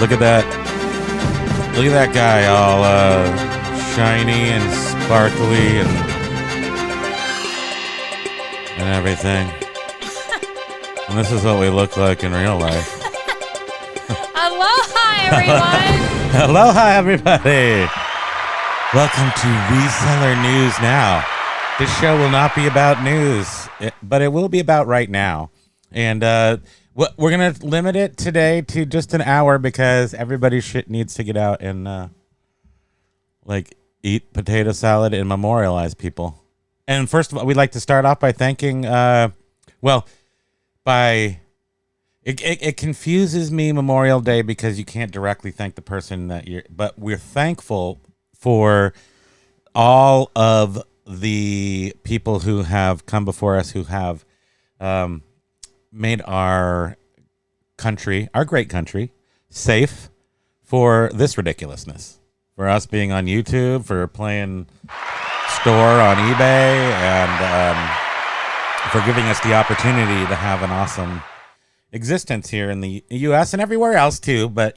Look at that. Look at that guy, all shiny and sparkly and everything. And this is what we look like in real life. Aloha, everyone. Aloha, everybody. Welcome to Reseller News Now. This show will not be about news, but it will be about right now. And we're going to limit it today to just an hour because everybody needs to get out and eat potato salad and memorialize people. And first of all, we'd like to start off by thanking, it confuses me Memorial Day because you can't directly thank the person but we're thankful for all of the people who have come before us, who have made our country, our great country, safe for this ridiculousness. For us being on YouTube, for playing store on eBay, and for giving us the opportunity to have an awesome existence here in the U.S. and everywhere else too. But,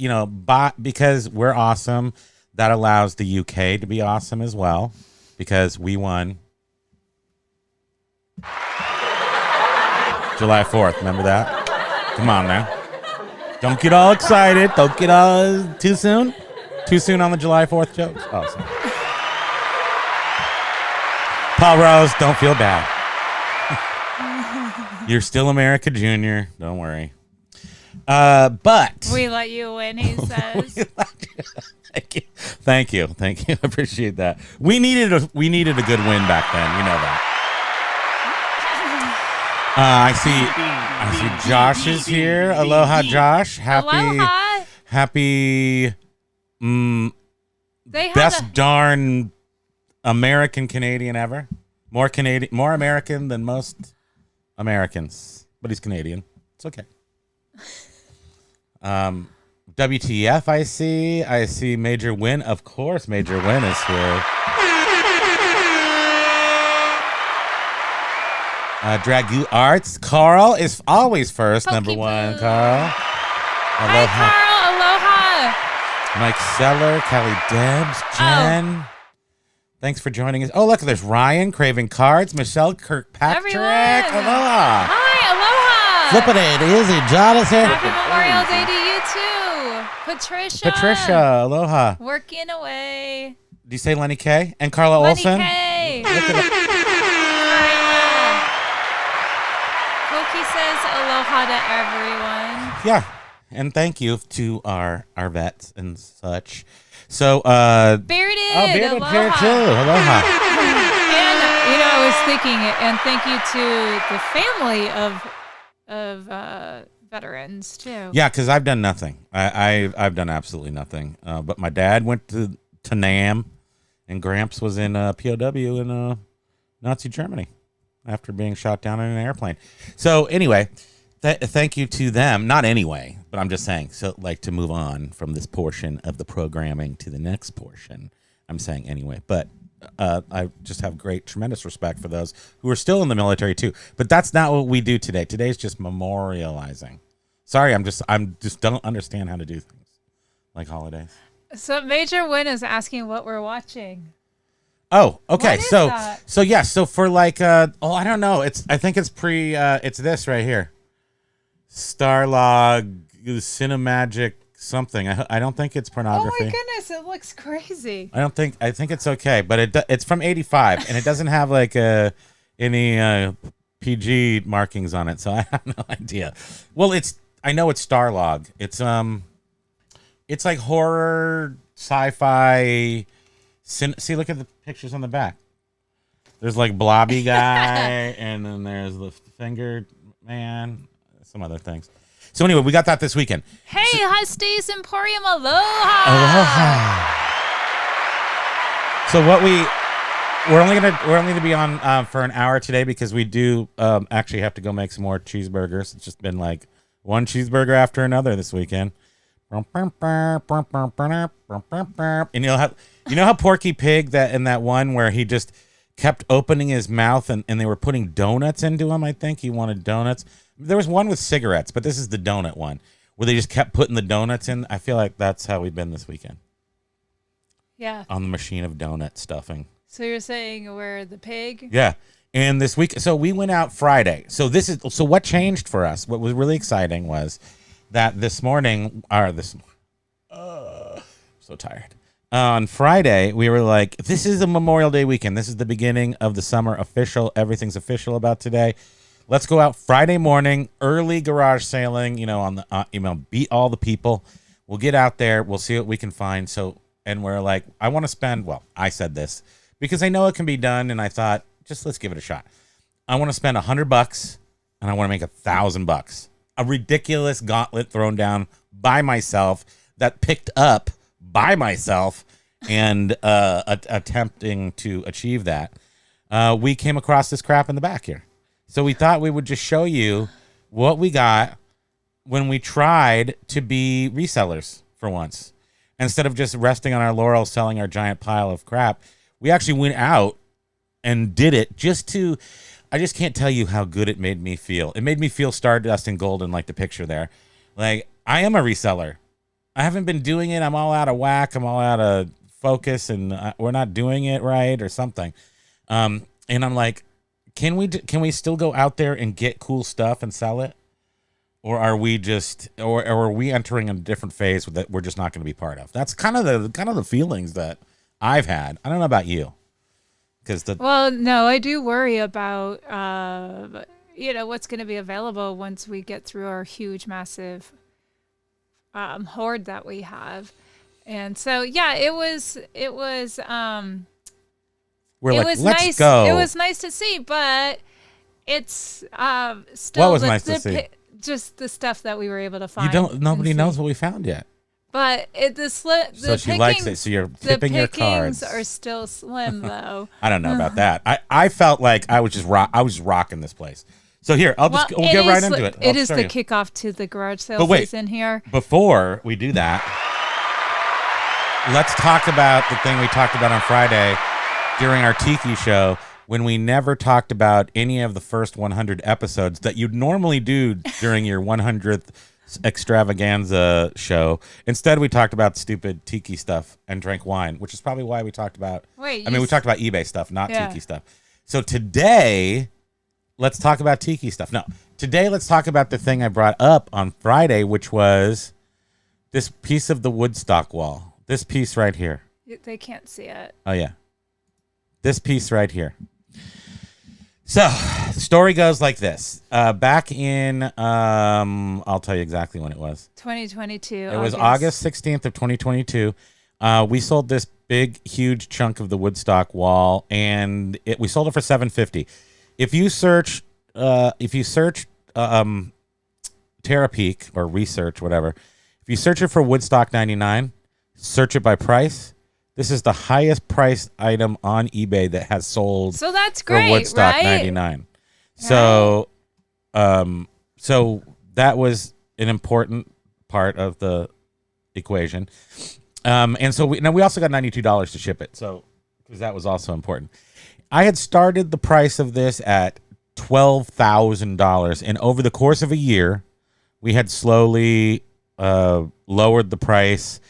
because we're awesome, that allows the UK to be awesome as well, because we won July 4th. Remember that? Come on now. Don't get all excited. Don't get all too soon. Too soon on the July 4th jokes. Awesome. Paul Rose, don't feel bad. You're still America Junior. Don't worry. But we let you win, he says. Thank you. I appreciate that. We needed a good win back then. You know that. I see Josh is here. Aloha, Josh. Happy best darn American Canadian ever. More American than most Americans, but he's Canadian. It's okay. WTF, I see Major Win. Of course, Major Win is here. Dragu Arts. Carl is always first. Number one, Carl. Carl. Aloha. Mike Seller, Kelly Debs, Jen. Oh. Thanks for joining us. Oh, look, there's Ryan craving cards. Michelle Kirkpatrick. Everyone. Aloha. Hi, aloha. Flipping it. Easy. John is here. Happy Memorial Day to you too. Patricia. Aloha. Working away. Do you say Lenny K? And Carla Olson? Lenny K. Look at it. Koki says aloha to everyone. Yeah. And thank you to our vets and such. So, Bearded. Oh, Bearded aloha. here too. Aloha. And, I was thinking, and thank you to the family of veterans too. Yeah, because I've done nothing. I've done absolutely nothing. But my dad went to Nam, and Gramps was in POW in Nazi Germany after being shot down in an airplane. So anyway, thank you to them. Not anyway, but I'm just saying. So to move on from this portion of the programming to the next portion, I'm saying anyway. But I just have tremendous respect for those who are still in the military too. But that's not what we do today. Today's just memorializing. Sorry, I'm just don't understand how to do things like holidays. So Major Win is asking what we're watching. Oh, okay. So for I don't know. I think it's it's this right here. Starlog Cinemagic something. I don't think it's pornography. Oh my goodness, it looks crazy. I think it's okay, but it's from 85 and it doesn't have any PG markings on it, so I have no idea. Well, I know it's Starlog. It's like horror, sci-fi. See, look at the pictures on the back. There's blobby guy, and then there's the fingered man, some other things. So anyway, we got that this weekend. Hey, Husty's Emporium, aloha. Aloha. So we're only gonna be on for an hour today because we do actually have to go make some more cheeseburgers. It's just been one cheeseburger after another this weekend. And you know how Porky Pig in that one where he just kept opening his mouth and they were putting donuts into him. I think he wanted donuts. There was one with cigarettes, but this is the donut one where they just kept putting the donuts in. I feel like that's how we've been this weekend. Yeah. On the machine of donut stuffing. So you're saying we're the pig? Yeah. And this week, so we went out Friday. So what changed for us? What was really exciting was that this morning, so tired. On Friday, we were like, this is a Memorial Day weekend. This is the beginning of the summer official. Everything's official about today. Let's go out Friday morning, early garage sailing, on the, beat all the people. We'll get out there. We'll see what we can find. And we're like, I want to spend, I said this because I know it can be done. And I thought, just let's give it a shot. I want to spend $100 and I want to make $1,000. A ridiculous gauntlet thrown down by myself that picked up by myself and attempting to achieve that. We came across this crap in the back here. So we thought we would just show you what we got when we tried to be resellers for once. Instead of just resting on our laurels selling our giant pile of crap, we actually went out and did it I just can't tell you how good it made me feel. It made me feel Stardust and golden like the picture there. Like, I am a reseller. I haven't been doing it. I'm all out of whack. I'm all out of focus and we're not doing it right or something. And I'm like, can we still go out there and get cool stuff and sell it? Or are we are we entering a different phase that we're just not going to be part of? That's kind of the feelings that I've had. I don't know about you. Well, no, I do worry about, what's going to be available once we get through our huge, massive hoard that we have. And so, yeah, it was let's nice. go. It was nice to see, but it's still what was nice to see? Just the stuff that we were able to find. Nobody knows what we found yet. But so she likes it. So you're tipping your cards. The pickings are still slim, though. I don't know about that. I felt like I was just rocking this place. So here, we'll get right into it. It is the kickoff to the garage sale season here. Before we do that, let's talk about the thing we talked about on Friday during our Tiki show, when we never talked about any of the first 100 episodes that you'd normally do during your 100th extravaganza show. Instead, we talked about stupid Tiki stuff and drank wine, which is probably why we talked about... we talked about eBay stuff, not Tiki stuff. So today, let's talk about Tiki stuff. No, today let's talk about the thing I brought up on Friday, which was this piece of the Woodstock wall. This piece right here. They can't see it. Oh, yeah. This piece right here. So, the story goes like this. Back in, I'll tell you exactly when it was. 2022. It was August 16th of 2022. We sold this big, huge chunk of the Woodstock wall, and we sold it for $750. If you search Terapeak or research, whatever, if you search it for Woodstock 99, search it by price. This is the highest priced item on eBay that has sold. So that's great, for Woodstock right? 99. Right. So that was an important part of the equation. And so we also got $92 to ship it. So, because that was also important. I had started the price of this at $12,000. And over the course of a year, we had slowly lowered the price.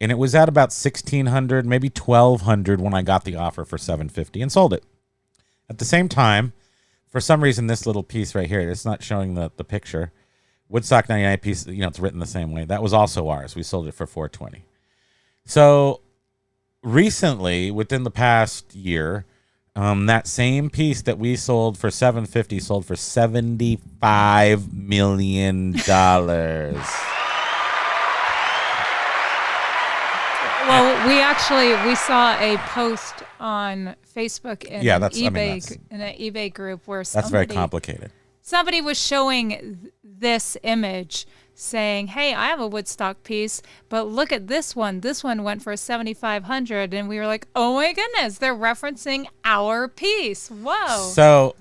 And it was at about $1,600, maybe $1,200 when I got the offer for $750 and sold it. At the same time, for some reason, this little piece right here, it's not showing the picture. Woodstock 99 piece, it's written the same way. That was also ours. We sold it for $420. So recently, within the past year, that same piece that we sold for $750 sold for $75 million. Well, we saw a post on Facebook in an eBay group where that's very complicated. Somebody was showing this image saying, "Hey, I have a Woodstock piece, but look at this one. This one went for $7,500," and we were like, "Oh my goodness, they're referencing our piece." Whoa. So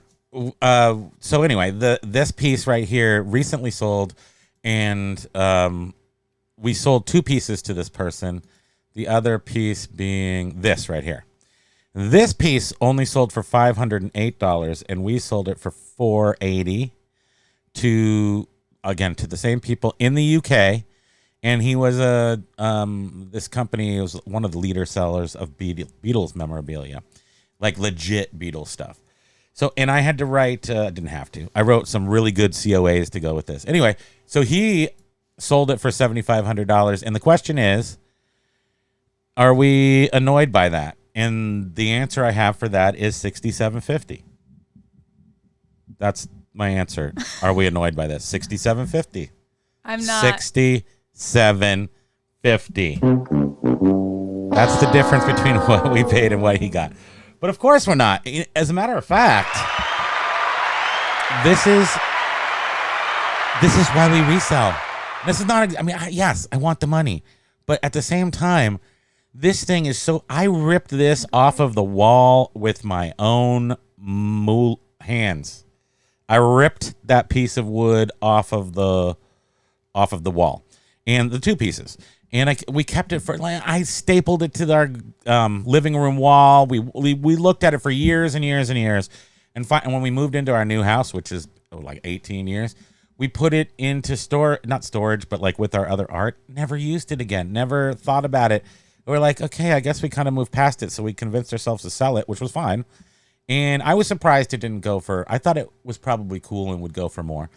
anyway, this piece right here recently sold, and we sold two pieces to this person. The other piece being this right here. This piece only sold for $508, and we sold it for $480 to again, to the same people in the UK. And he was this company was one of the leader sellers of Beatles memorabilia, like legit Beatles stuff. So, and I had to write, didn't have to. I wrote some really good COAs to go with this. Anyway, so he sold it for $7,500. And the question is, are we annoyed by that? And the answer I have for that is $6,750. That's my answer. Are we annoyed by this? $6,750. I'm not. $6,750. That's the difference between what we paid and what he got. But of course we're not. As a matter of fact, this is why we resell. This is not, I mean, yes, I want the money. But at the same time, this thing is so, I ripped this off of the wall with my own hands. I ripped that piece of wood off of the wall, and the two pieces, and we kept it for. Like, I stapled it to our living room wall. We looked at it for years and years and years, and when we moved into our new house, which is like 18 years, we put it into not storage, but like with our other art. Never used it again. Never thought about it. We're like, okay, I guess we kind of moved past it, so we convinced ourselves to sell it, which was fine. And I was surprised it didn't go for, I thought it was probably cool and would go for more.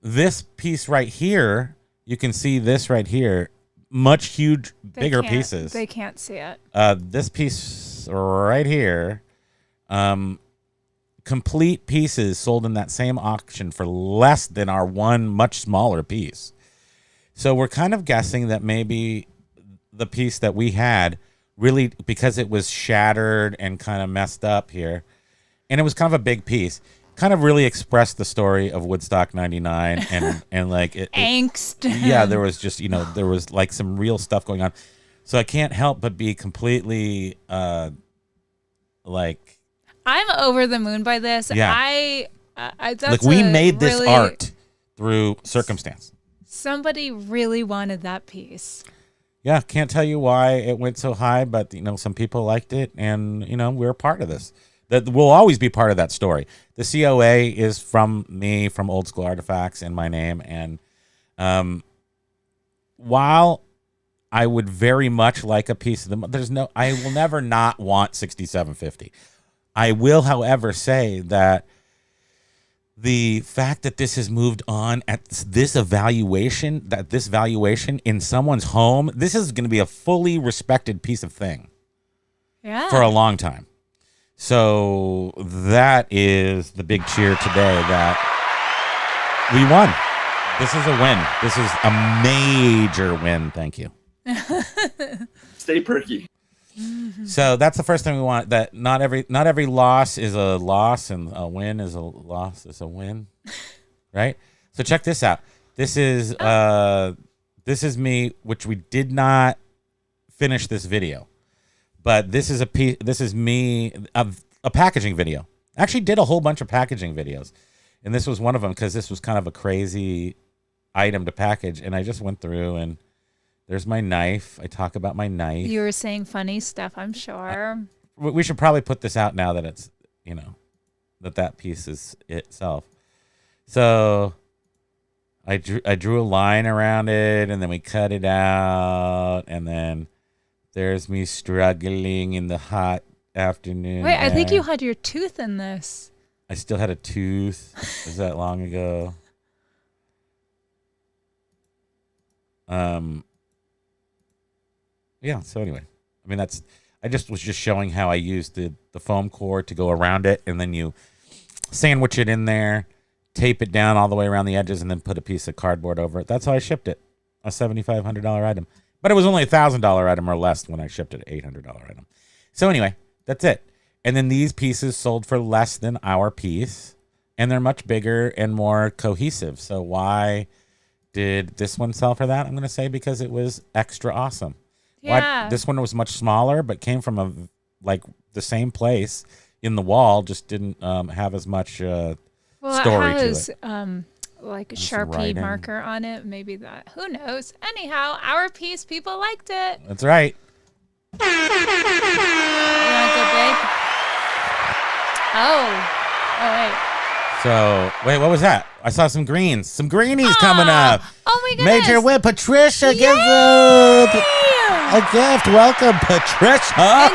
This piece right here, you can see this right here, bigger pieces. They can't see it. This piece right here, complete pieces sold in that same auction for less than our one much smaller piece. So we're kind of guessing that maybe the piece that we had really, because it was shattered and kind of messed up here, and it was kind of a big piece, kind of really expressed the story of Woodstock 99 and like angst. Yeah, there was just, there was like some real stuff going on. So I can't help but be completely like, I'm over the moon by this. Yeah. That's we made this art through circumstance. Somebody really wanted that piece. Yeah, can't tell you why it went so high, but some people liked it, and we're a part of this. That will always be part of that story. The COA is from me, from Old School Artifacts, and my name. And while I would very much like a piece of them, I will never not want $6,750. I will, however, say that the fact that this has moved on at this valuation in someone's home, this is going to be a fully respected piece of thing. Yeah. For a long time. So that is the big cheer today that we won. This is a win. This is a major win. Thank you. Stay perky. So that's the first thing we want. That not every loss is a loss, and a win is a loss is a win, right? So check this out. This is me, which we did not finish this video. But this is me, a packaging video. I actually did a whole bunch of packaging videos. And this was one of them because this was kind of a crazy item to package. And I just went through, and there's my knife. I talk about my knife. You were saying funny stuff, I'm sure. We should probably put this out now that it's, that piece is itself. So I drew a line around it, and then we cut it out, and then there's me struggling in the hot afternoon. Wait, I think you had your tooth in this. I still had a tooth. Was that long ago? Yeah, so anyway. I mean, I just was showing how I used the foam core to go around it, and then you sandwich it in there, tape it down all the way around the edges, and then put a piece of cardboard over it. That's how I shipped it. A $7,500 item. But it was only a $1,000 item or less when I shipped it, $800 item. So anyway, that's it. And then these pieces sold for less than our piece, and they're much bigger and more cohesive. So why did this one sell for that? I'm going to say because it was extra awesome. Yeah. This one was much smaller, but came from the same place in the wall, just didn't have as much story to it. Like a Sharpie marker on it. Maybe that. Who knows? Anyhow, our piece, people liked it. That's right. You want to go big? Oh, wait. So, what was that? I saw some greens. Some greenies coming up. Oh my goodness. Major win. Patricia gives a gift. Welcome, Patricia.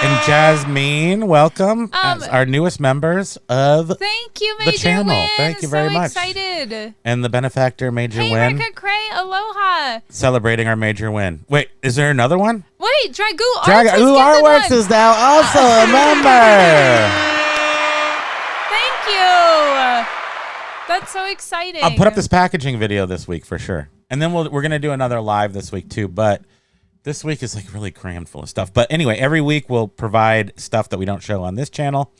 And Jasmine, welcome as our newest members of thank you, the Major channel. Win. Thank you very much. Excited. And the benefactor, Major Win. Hey, Cray, aloha. Celebrating our major win. Wait, is there another one? Wait, Dragoo Artworks is now also a member. Thank you. That's so exciting. I'll put up this packaging video this week for sure. And then we're going to do another live this week too. But this week is like really crammed full of stuff. But anyway, every week we'll provide stuff that we don't show on this channel.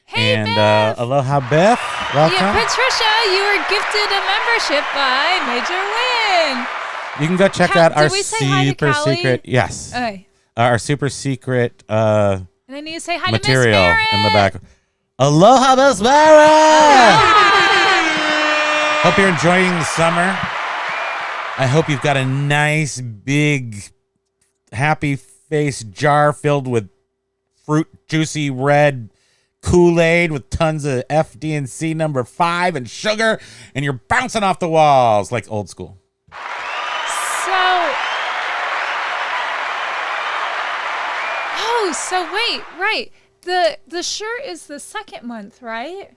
Hey, and Biff. Aloha, Biff. Welcome. Yeah, Patricia, you were gifted a membership by Major Win. You can go check out our did we say hi to super Callie? secret. Yes. Okay. Our super secret And I need to say hi material to Miss Barrett. in the back. Aloha, Miss Barrett. Hope you're enjoying the summer. I hope you've got a nice, big, happy face jar filled with fruit, juicy red Kool-Aid with tons of FD&C number 5 and sugar, and you're bouncing off the walls like old school. So wait, right. The shirt is the second month, right?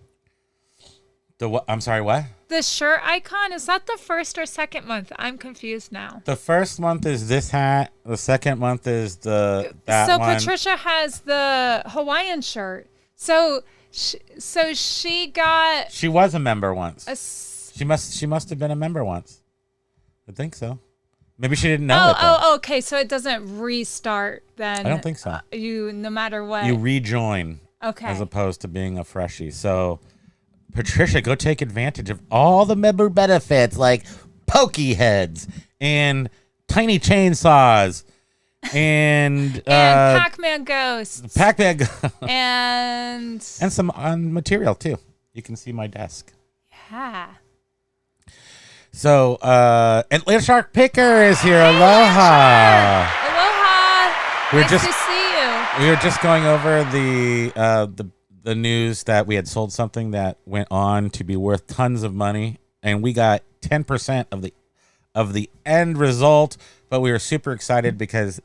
The what? I'm sorry, what? The shirt icon, is that the first or second month? I'm confused now. The first month is this hat. The second month is that so one. Patricia has the Hawaiian shirt. So she got. She was a member once. She must have been a member once. I think so. Maybe she didn't know it. Oh, okay. So it doesn't restart then. I don't think so. No matter what. You rejoin. Okay. As opposed to being a freshie. So, Patricia, go take advantage of all the member benefits like pokey heads and tiny chainsaws and Pac-Man ghosts. And some material too. You can see my desk. Yeah. So, and Landshark Picker is here. Aloha. Aloha. Nice to see you. We were just going over the news that we had sold something that went on to be worth tons of money, and we got 10% of the end result. But we were super excited because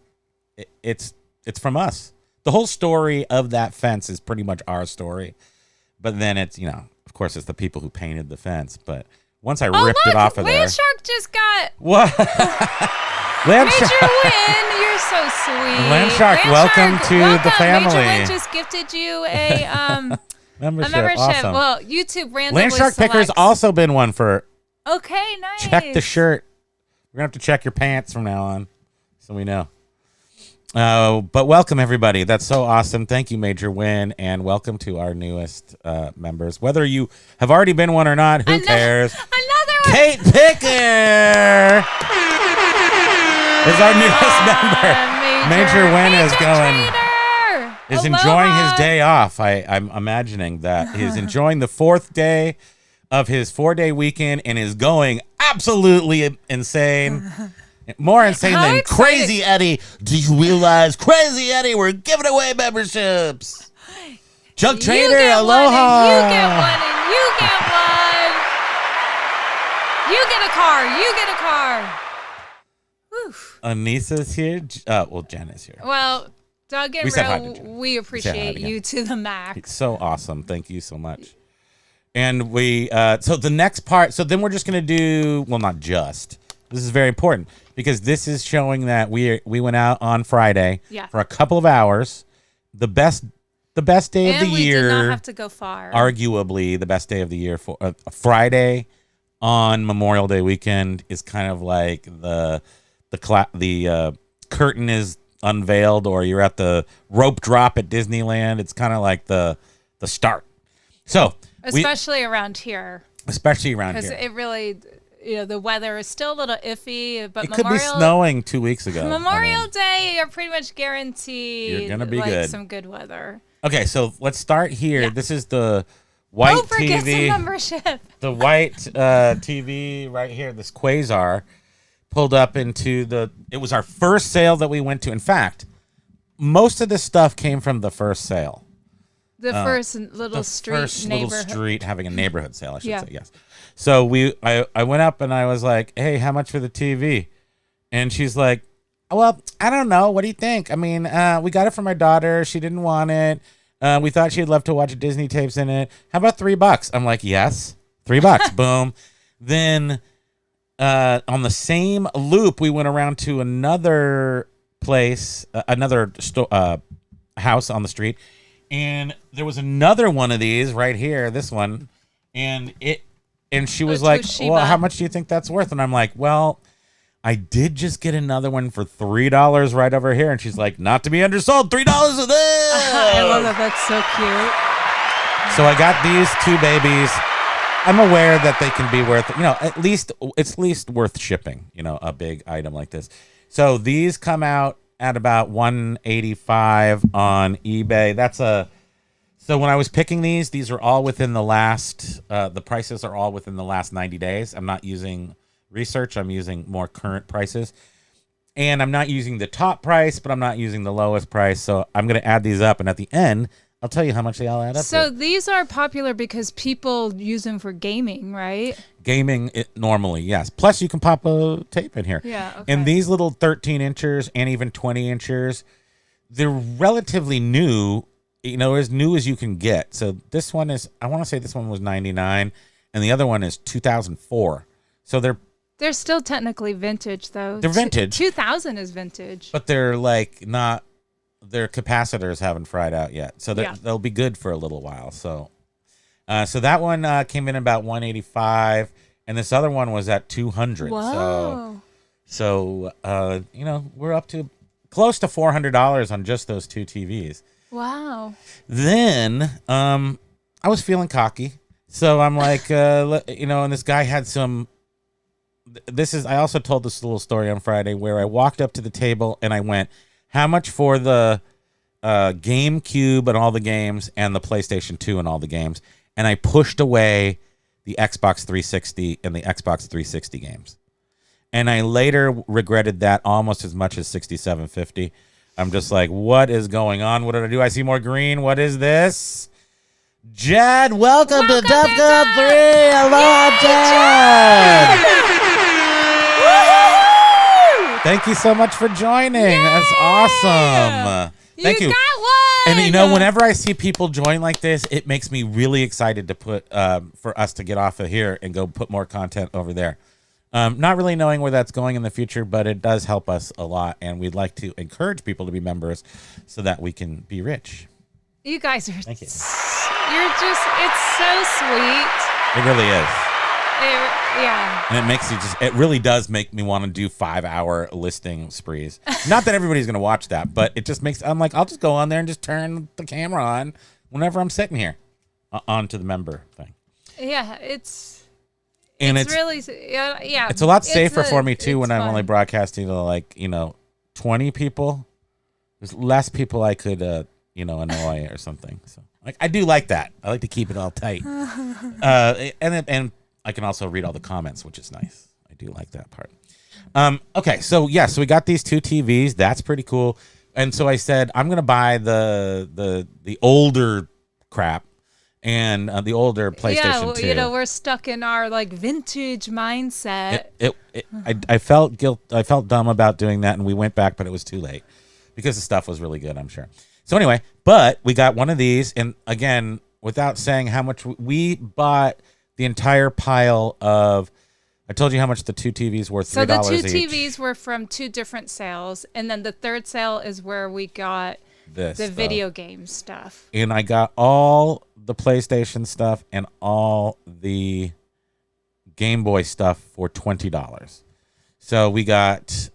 it's from us. The whole story of that fence is pretty much our story. But then it's, of course, it's the people who painted the fence. But once I ripped it off of there. Landshark just got. What? Major Win, you're so sweet. Landshark, welcome to the family. Major Win just gifted you a membership. Awesome. Well, YouTube randomly Landshark Picker's also been one for. Okay, nice. Check the shirt. We're gonna have to check your pants from now on, so we know. But welcome everybody. That's so awesome. Thank you, Major Win, and welcome to our newest members. Whether you have already been one or not, who cares? Another one. Kate Picker is our newest member. Major Win is enjoying his day off. I'm imagining that he's enjoying the 4th day of his 4-day weekend and is going absolutely insane. More insane than Crazy Eddie. Do you realize, Crazy Eddie, we're giving away memberships? Junk Trader, aloha. You get one and you get one. You get a car. You get a car. Oof. Anissa's here. Well, Jen is here. Well, Doug and Ro, we appreciate you to the max. It's so awesome. Thank you so much. And so the next part, so then we're just going to do, well, not just. This is very important because this is showing that we went out on Friday for a couple of hours. The best day of the year. And we did not have to go far. Arguably, the best day of the year for a Friday on Memorial Day weekend is kind of like the curtain is unveiled, or you're at the rope drop at Disneyland. It's kind of like the start. So especially around here. Because it really. The weather is still a little iffy, but it could be snowing 2 weeks ago. Memorial Day, you're pretty much guaranteed you're gonna be good. Some good weather. Okay, so let's start here. Yeah. This is the white Don't forget TV. Some membership. The white TV right here, this Quasar, pulled up into it was our first sale that we went to. In fact, most of this stuff came from the first sale. The first little the street first neighborhood. little street having a neighborhood sale, I should Yeah. say, yes. So I went up and I was like, hey, how much for the TV? And she's like, well, I don't know. What do you think? I mean, we got it for my daughter. She didn't want it. We thought she'd love to watch Disney tapes in it. How about $3? I'm like, yes, $3. Boom. Then on the same loop, we went around to another place, another house on the street, and there was another one of these right here, this one, and she was like, Toshiba. well, how much do you think that's worth? And I'm like, well, I did just get another one for $3 right over here. And she's like, not to be undersold, $3 of this. I love that. That's so cute. So I got these two babies. I'm aware that they can be worth, it's at least worth shipping, a big item like this. So these come out at about $185 on eBay. So when I was picking these are all within the last, the prices are all within the last 90 days. I'm not using research. I'm using more current prices. And I'm not using the top price, but I'm not using the lowest price. So I'm going to add these up. And at the end, I'll tell you how much they all add up So to. these are popular because people use them for gaming, right? Gaming, normally, yes. Plus, you can pop a tape in here. Yeah, okay. And these little 13 inchers and even 20 inchers, they're relatively new, as new as you can get. So this one is, I want to say this one was 99 and the other one is 2004. So they're still technically vintage, though. They're vintage. 2000 is vintage. But they're like not, their capacitors haven't fried out yet. So they'll be good for a little while. So that one came in about 185 and this other one was at 200. Whoa. So we're up to close to $400 on just those two TVs. Wow. Then I was feeling cocky. So I'm like, and this guy had some, I also told this little story on Friday where I walked up to the table and I went, how much for the GameCube and all the games and the PlayStation 2 and all the games? And I pushed away the Xbox 360 and the Xbox 360 games. And I later regretted that almost as much as $67.50. I'm just like, what is going on? What did I do? I see more green. What is this? Jed, welcome to DEFCON 3. Hello, Jed. Thank you so much for joining. Yay! That's awesome. Thank you. Got one. And whenever I see people join like this, it makes me really excited to put for us to get off of here and go put more content over there. Not really knowing where that's going in the future, but it does help us a lot, and we'd like to encourage people to be members so that we can be rich. You guys are. Thank you. You're just. It's so sweet. It really is. Yeah. And it really does make me want to do 5-hour listing sprees. Not that everybody's going to watch that, but it just I'm like, I'll just go on there and just turn the camera on whenever I'm sitting here onto the member thing. Yeah, it's really, yeah. It's a lot safer for me too when I'm only broadcasting to 20 people. There's less people I could, annoy or something. So I do like that. I like to keep it all tight. And I can also read all the comments, which is nice. I do like that part. Okay, so we got these two TVs. That's pretty cool. And so I said, I'm gonna buy the older crap and the older PlayStation 2. Yeah, we're stuck in our vintage mindset. I felt I felt dumb about doing that, and we went back, but it was too late because the stuff was really good, I'm sure. So anyway, but we got one of these, and again, without saying how much we bought. The entire pile of, I told you how much the two TVs were, $3 So the two each. TVs were from two different sales, and then the third sale is where we got the video game stuff. And I got all the PlayStation stuff and all the Game Boy stuff for $20. So we got,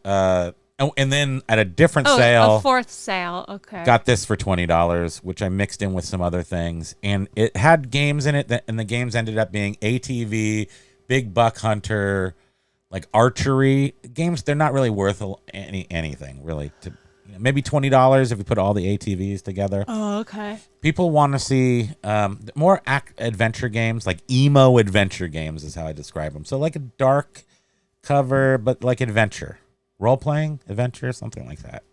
and then at a different sale, a fourth sale, okay. Got this for $20, which I mixed in with some other things, and it had games in it, and the games ended up being ATV, Big Buck Hunter, archery games. They're not really worth anything really. Maybe $20 if we put all the ATVs together. Oh, okay. People want to see more adventure games, like emo adventure games is how I describe them. So like a dark cover, but like adventure. Role-playing, adventure, something like that.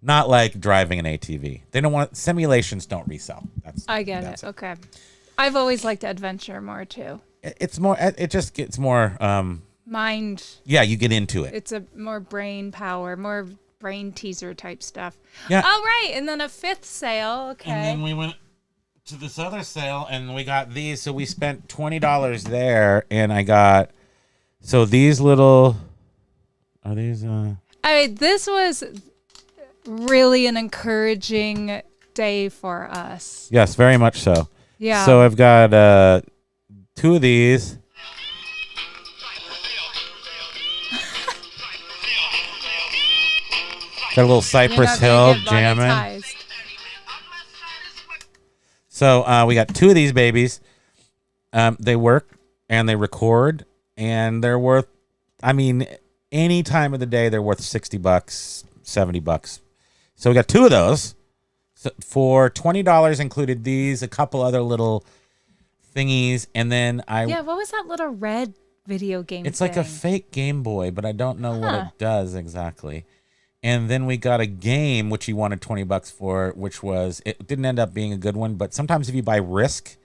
Not like driving an ATV. They don't want simulations. Don't resell. I get it. Okay. I've always liked adventure more too. It's more. It just gets more. Mind. Yeah, you get into it. It's a more brain power, more brain teaser type stuff. Yeah. Oh, right. And then a fifth sale. Okay. And then we went to this other sale and we got these. So we spent $20 there, and I got. So these little. Are these? This was really an encouraging day for us. Yes, very much so. Yeah. So I've got 2 of these. Got a little Cypress Hill jamming. So we got 2 of these babies. They work and they record, and they're worth, I mean, any time of the day they're worth $60, $70. So we got 2 of those. So for $20 included these, a couple other little thingies, and then what was that little red video game It's thing? like a fake Game Boy, but I don't know what it does exactly. And then we got a game which he wanted $20 for, which was, it didn't end up being a good one, but sometimes if you buy Risk,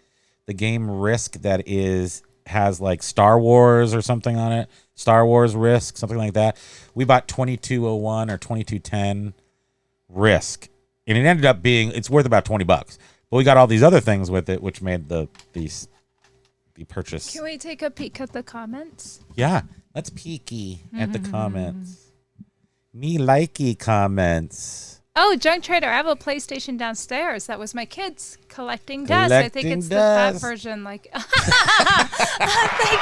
the game Risk that has like Star Wars or something on it, Star Wars Risk, something like that. We bought 2201 or 2210 Risk, and it ended up being, it's worth about $20. But we got all these other things with it, which made the purchase. Can we take a peek at the comments? Yeah, let's peeky at the comments. Me likey comments. Oh, Junk Trader, I have a PlayStation downstairs. That was my kids collecting dust. I think it's the fat version. Like, thank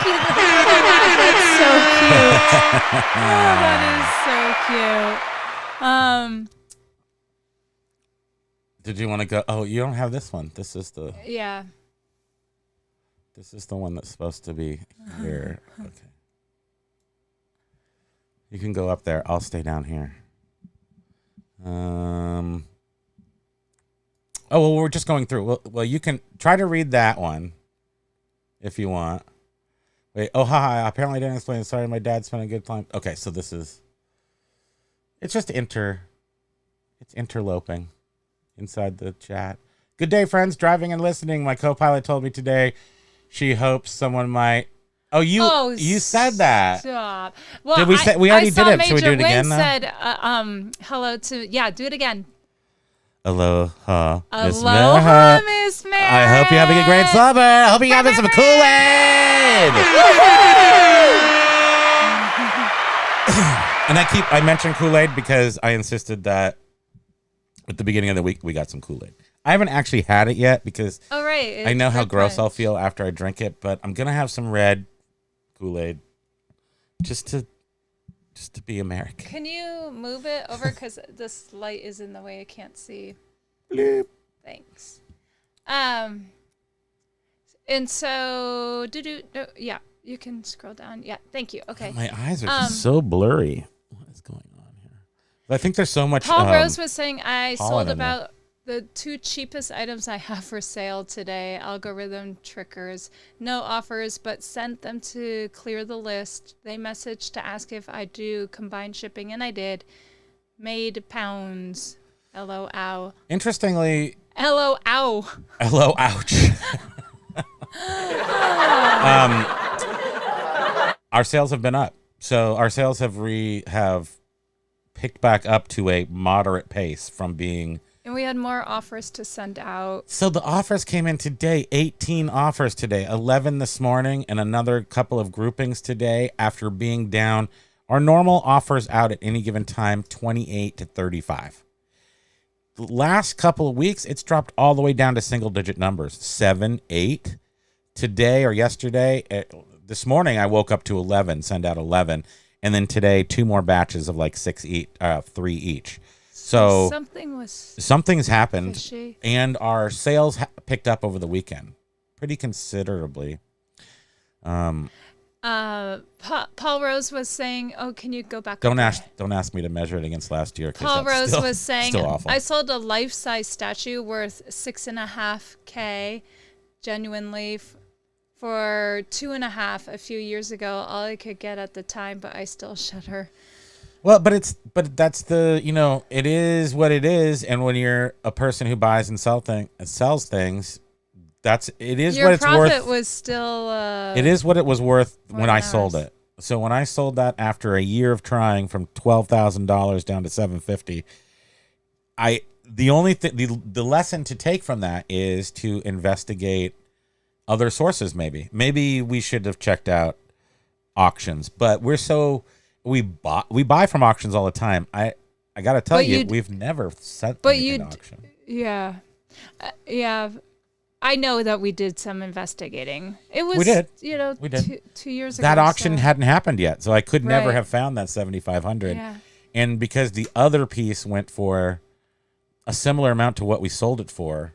you. That's so cute. Oh, that is so cute. Did you want to go? Oh, you don't have this one. This is the one that's supposed to be here. Okay. You can go up there. I'll stay down here. Oh, well, we're just going through. Well, you can try to read that one if you want. Wait. Oh, haha. Apparently, I didn't explain. Sorry, my dad spent a good time. Okay, so this is. It's just It's interloping inside the chat. Good day, friends. Driving and listening. My co-pilot told me today she hopes someone might. Oh, you said that. Stop. Well, did we say we already did it? Major Should we do it again? Wynn said, hello to, do it again. Aloha, Miss Aloha, Mara. Miss Mara. I hope you're having a great summer. I hope you're having some Kool-Aid. And I mentioned Kool-Aid because I insisted that at the beginning of the week we got some Kool-Aid. I haven't actually had it yet because I know how gross I'll feel after I drink it, but I'm gonna have some red Kool-Aid just to be American. Can you move it over because this light is in the way? I can't see. Bloop. Thanks. And so you can scroll down. Yeah, thank you. Okay. My eyes are just so blurry. What is going on here? I think there's so much. Paul Rose was saying I sold in about the 2 cheapest items I have for sale today. Algorithm trickers. No offers, but sent them to clear the list. They messaged to ask if I do combined shipping, and I did. Made pounds. LO ow. Interestingly. LO ow. LO ouch. Our sales have been up. So our sales have picked back up to a moderate pace from being. And we had more offers to send out. So the offers came in today, 18 offers today, 11 this morning, and another couple of groupings today after being down. Our normal offers out at any given time, 28 to 35. The last couple of weeks, it's dropped all the way down to single-digit numbers, 7, 8. Today or yesterday, this morning, I woke up to 11, send out 11. And then today, 2 more batches of like 3 each. So something's happened, fishy. And our sales picked up over the weekend pretty considerably. Paul Rose was saying, "Oh, can you go back?" Don't ask me to measure it against last year. Paul Rose was saying, "I sold a life-size statue worth $6.5K, genuinely." For $2.5 a few years ago, all I could get at the time, but I still shudder. Well, but that's the, it is what it is, and when you're a person who buys and sells things, it is Your what it's worth. profit was still. It is what it was worth when I ours. sold it. So when I sold that after a year of trying from $12,000 down to $750, the only thing, the lesson to take from that is to investigate other sources. Maybe we should have checked out auctions, but we buy from auctions all the time. I got to tell you, we've never sent anything to auction. Yeah. Yeah. I know that we did some investigating. It was, we did. We did. 2 years ago. That auction hadn't happened yet, so I could never have found that 7,500. Yeah. And because the other piece went for a similar amount to what we sold it for,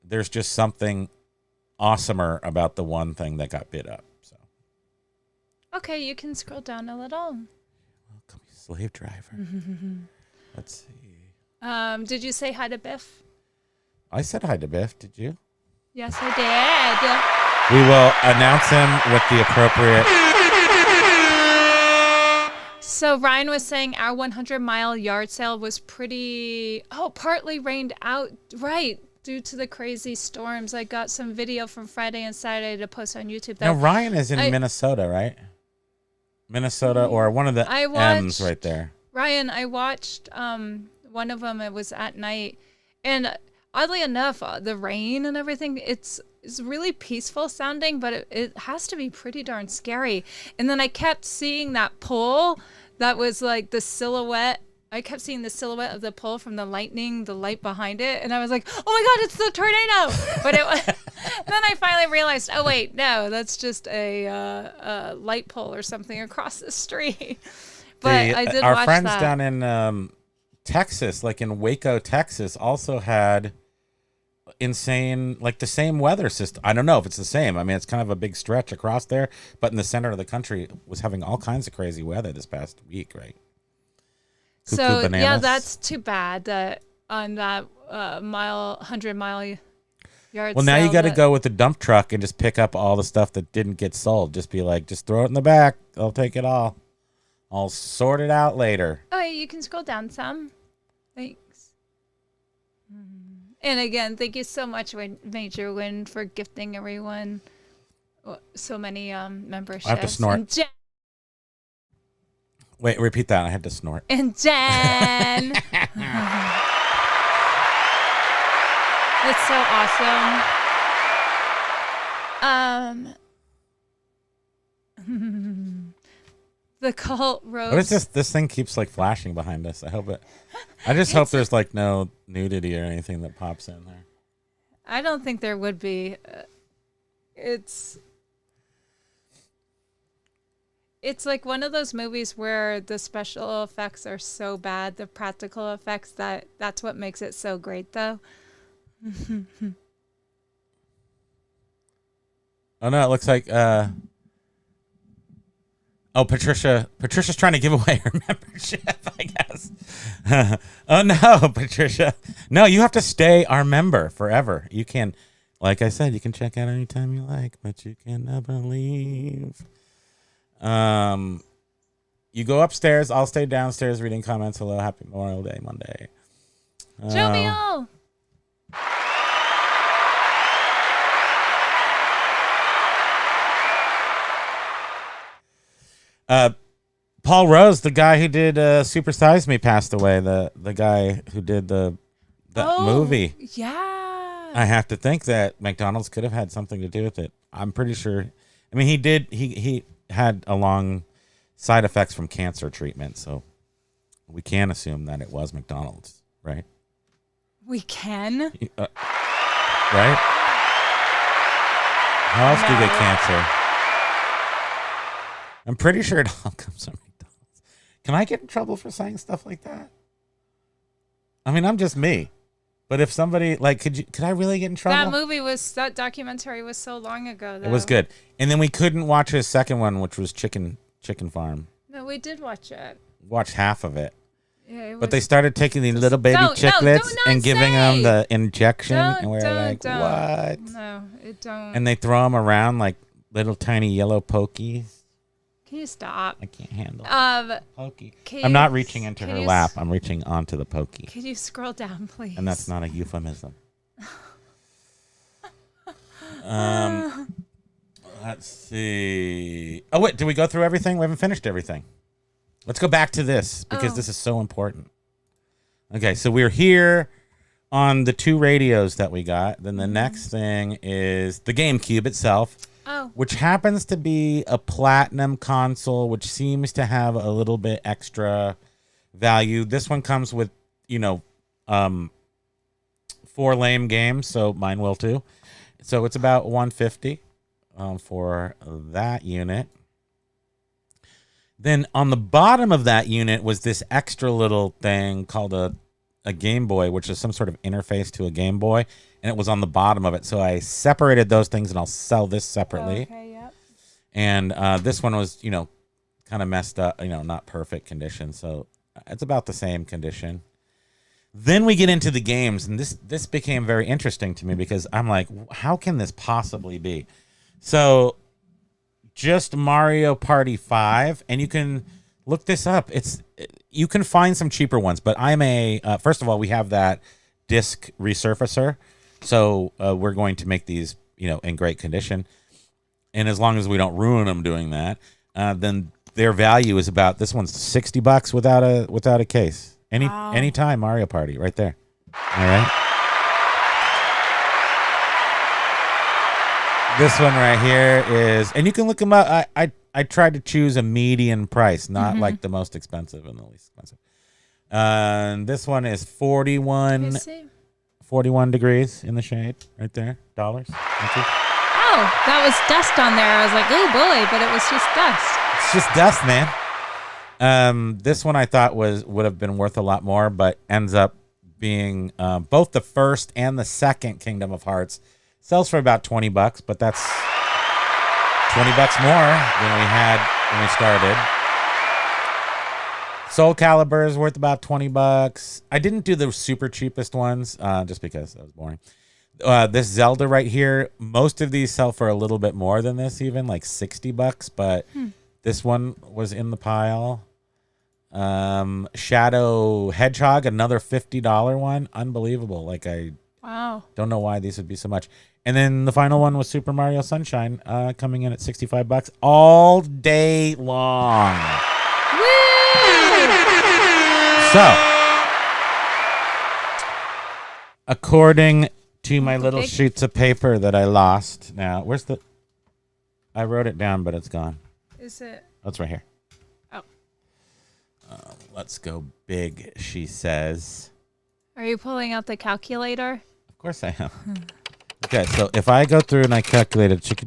there's just something awesomer about the one thing that got bid up. So. Okay, you can scroll down a little. Welcome, slave driver. Let's see. Did you say hi to Biff? I said hi to Biff. Did you? Yes, I did. We will announce him with the appropriate. So Ryan was saying our 100-mile yard sale was partly rained out. Right. Due to the crazy storms. I got some video from Friday and Saturday to post on YouTube. Now, Ryan is in Minnesota, right? Minnesota, or one of the M's right there. Ryan, I watched one of them. It was at night. And oddly enough, the rain and everything, it's really peaceful sounding, but it has to be pretty darn scary. And then I kept seeing that pole that was like the silhouette. I kept seeing the silhouette of the pole from the lightning, the light behind it. And I was like, oh my God, it's the tornado. But it was, then I finally realized, oh wait, no, that's just a light pole or something across the street. But I did watch that. Our friends down in Texas, like in Waco, Texas, also had insane, like the same weather system. I don't know if it's the same. I mean, it's kind of a big stretch across there, but in the center of the country was having all kinds of crazy weather this past week, right? Cuckoo so bananas. Yeah, that's too bad that on that 100-mile yard. Well, now you got to go with the dump truck and just pick up all the stuff that didn't get sold. Just be like, just throw it in the back. I'll take it all. I'll sort it out later. Oh, you can scroll down some. Thanks. And again, thank you so much, Major Win, for gifting everyone so many memberships. I have to snort. Wait, repeat that. I had to snort. And Jen. That's so awesome. The cult rose. What is this? This thing keeps like flashing behind us. I just hope there's like no nudity or anything that pops in there. I don't think there would be. It's like one of those movies where the special effects are so bad, the practical effects, that's what makes it so great, though. Oh no, it looks like Patricia's trying to give away her membership, I guess. Oh no, Patricia. No, you have to stay our member forever. You can, like I said, you can check out anytime you like, but you can never leave. You go upstairs. I'll stay downstairs reading comments. Hello, happy Memorial Day Monday. Jovial. Paul Rose, the guy who did Super Size Me, passed away. The guy who did that movie. Yeah. I have to think that McDonald's could have had something to do with it. I'm pretty sure. I mean, he did. He had a long side effects from cancer treatment, so we can assume that it was McDonald's, right? We can. Right? How else do you get cancer? I'm pretty sure it all comes from McDonald's. Can I get in trouble for saying stuff like that? I mean, I'm just me. But if somebody could I really get in trouble? That documentary was so long ago, though. It was good. And then we couldn't watch his second one, which was Chicken Farm. No, we did watch it. Watched half of it. Yeah, but they started taking the little baby chiclets and giving them the injection, and we're like, what? No, it don't. And they throw them around like little tiny yellow pokies. Can you you stop? I can't handle Pokey. Can I'm you- not reaching into can her you lap. I'm reaching onto the Pokey. Could you scroll down, please? And that's not a euphemism. Let's see. Oh, wait. Did we go through everything? We haven't finished everything. Let's go back to this because this is so important. Okay, so we're here on the 2 radios that we got. Then the next thing is the GameCube itself, which happens to be a platinum console, which seems to have a little bit extra value. This one comes with, 4 lame games, so mine will too. So it's about $150 for that unit. Then on the bottom of that unit was this extra little thing called a Game Boy, which is some sort of interface to a Game Boy, and it was on the bottom of it. So I separated those things, and I'll sell this separately. Okay, yep. And this one was, kind of messed up, not perfect condition. So it's about the same condition. Then we get into the games, and this became very interesting to me because I'm like, how can this possibly be? So just Mario Party 5, and you can look this up. You can find some cheaper ones, but I'm first of all, we have that disc resurfacer, so we're going to make these, in great condition, and as long as we don't ruin them doing that, then their value is about, this one's $60 without a case. Anytime Mario Party, right there. All right. This one right here is, and you can look them up. I tried to choose a median price, not like the most expensive and the least expensive. This one is 41 degrees in the shade, right there. Dollars. Thank you. Oh, that was dust on there. I was like, oh boy, but it was just dust. It's just dust, man. This one I thought would have been worth a lot more, but ends up being both the first and the second Kingdom of Hearts. Sells for about $20, but that's $20 more than we had when we started. Soul Calibur is worth about $20. I didn't do the super cheapest ones just because that was boring. This Zelda right here, most of these sell for a little bit more than this, even like $60, but this one was in the pile. Shadow Hedgehog, another $50 one. Unbelievable. Wow. Don't know why these would be so much. And then the final one was Super Mario Sunshine, coming in at $65 all day long. Woo! So, according to my little sheets of paper that I lost, now I wrote it down, but it's gone. Is it? Oh, it's right here. Oh. Let's go big, she says. Are you pulling out the calculator? Of course I am. Okay, so if I go through and I calculate it, and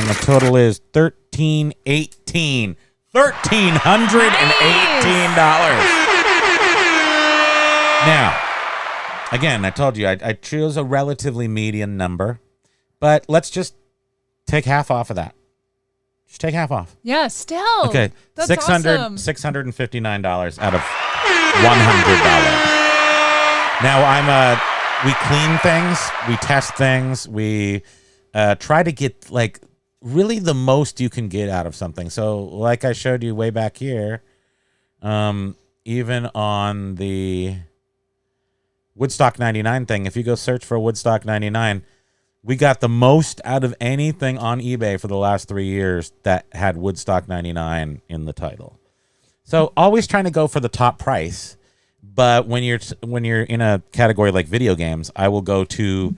the total is $1,318. Now, again, I told you I chose a relatively median number, but let's just take half off of that. Just take half off. Yeah, still. Okay, that's $659 out of $100. Now we clean things, we test things, we try to get really the most you can get out of something. So like I showed you way back here, even on the Woodstock 99 thing, if you go search for Woodstock 99, we got the most out of anything on eBay for the last 3 years that had Woodstock 99 in the title. So always trying to go for the top price, but when you're in a category like video games, I will go to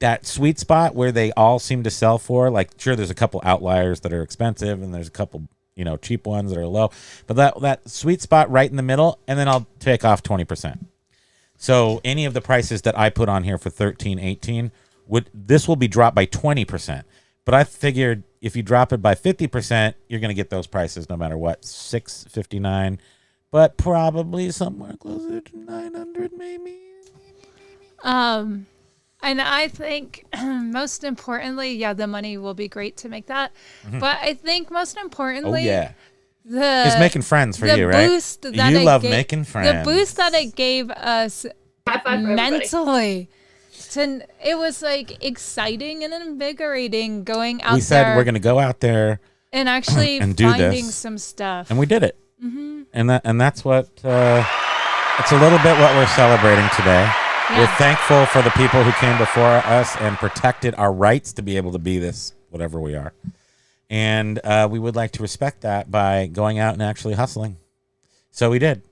that sweet spot where they all seem to sell for. Sure, there's a couple outliers that are expensive, and there's a couple cheap ones that are low, but that sweet spot right in the middle, and then I'll take off 20%. So any of the prices that I put on here for $1,318 this will be dropped by 20%. But I figured if you drop it by 50%, you're going to get those prices no matter what. $659, but probably somewhere closer to $900 maybe. And I think most importantly, the money will be great to make that. Mm-hmm. But I think most importantly, it's making friends for you, right? You love making friends. The boost that it gave us mentally It was like exciting and invigorating going out there. We said we're going to go out there and actually and do finding this. some stuff. And we did it. Mm-hmm. And that's what, it's a little bit what we're celebrating today. Yeah. We're thankful for the people who came before us and protected our rights to be able to be this, whatever we are. And we would like to respect that by going out and actually hustling. So we did.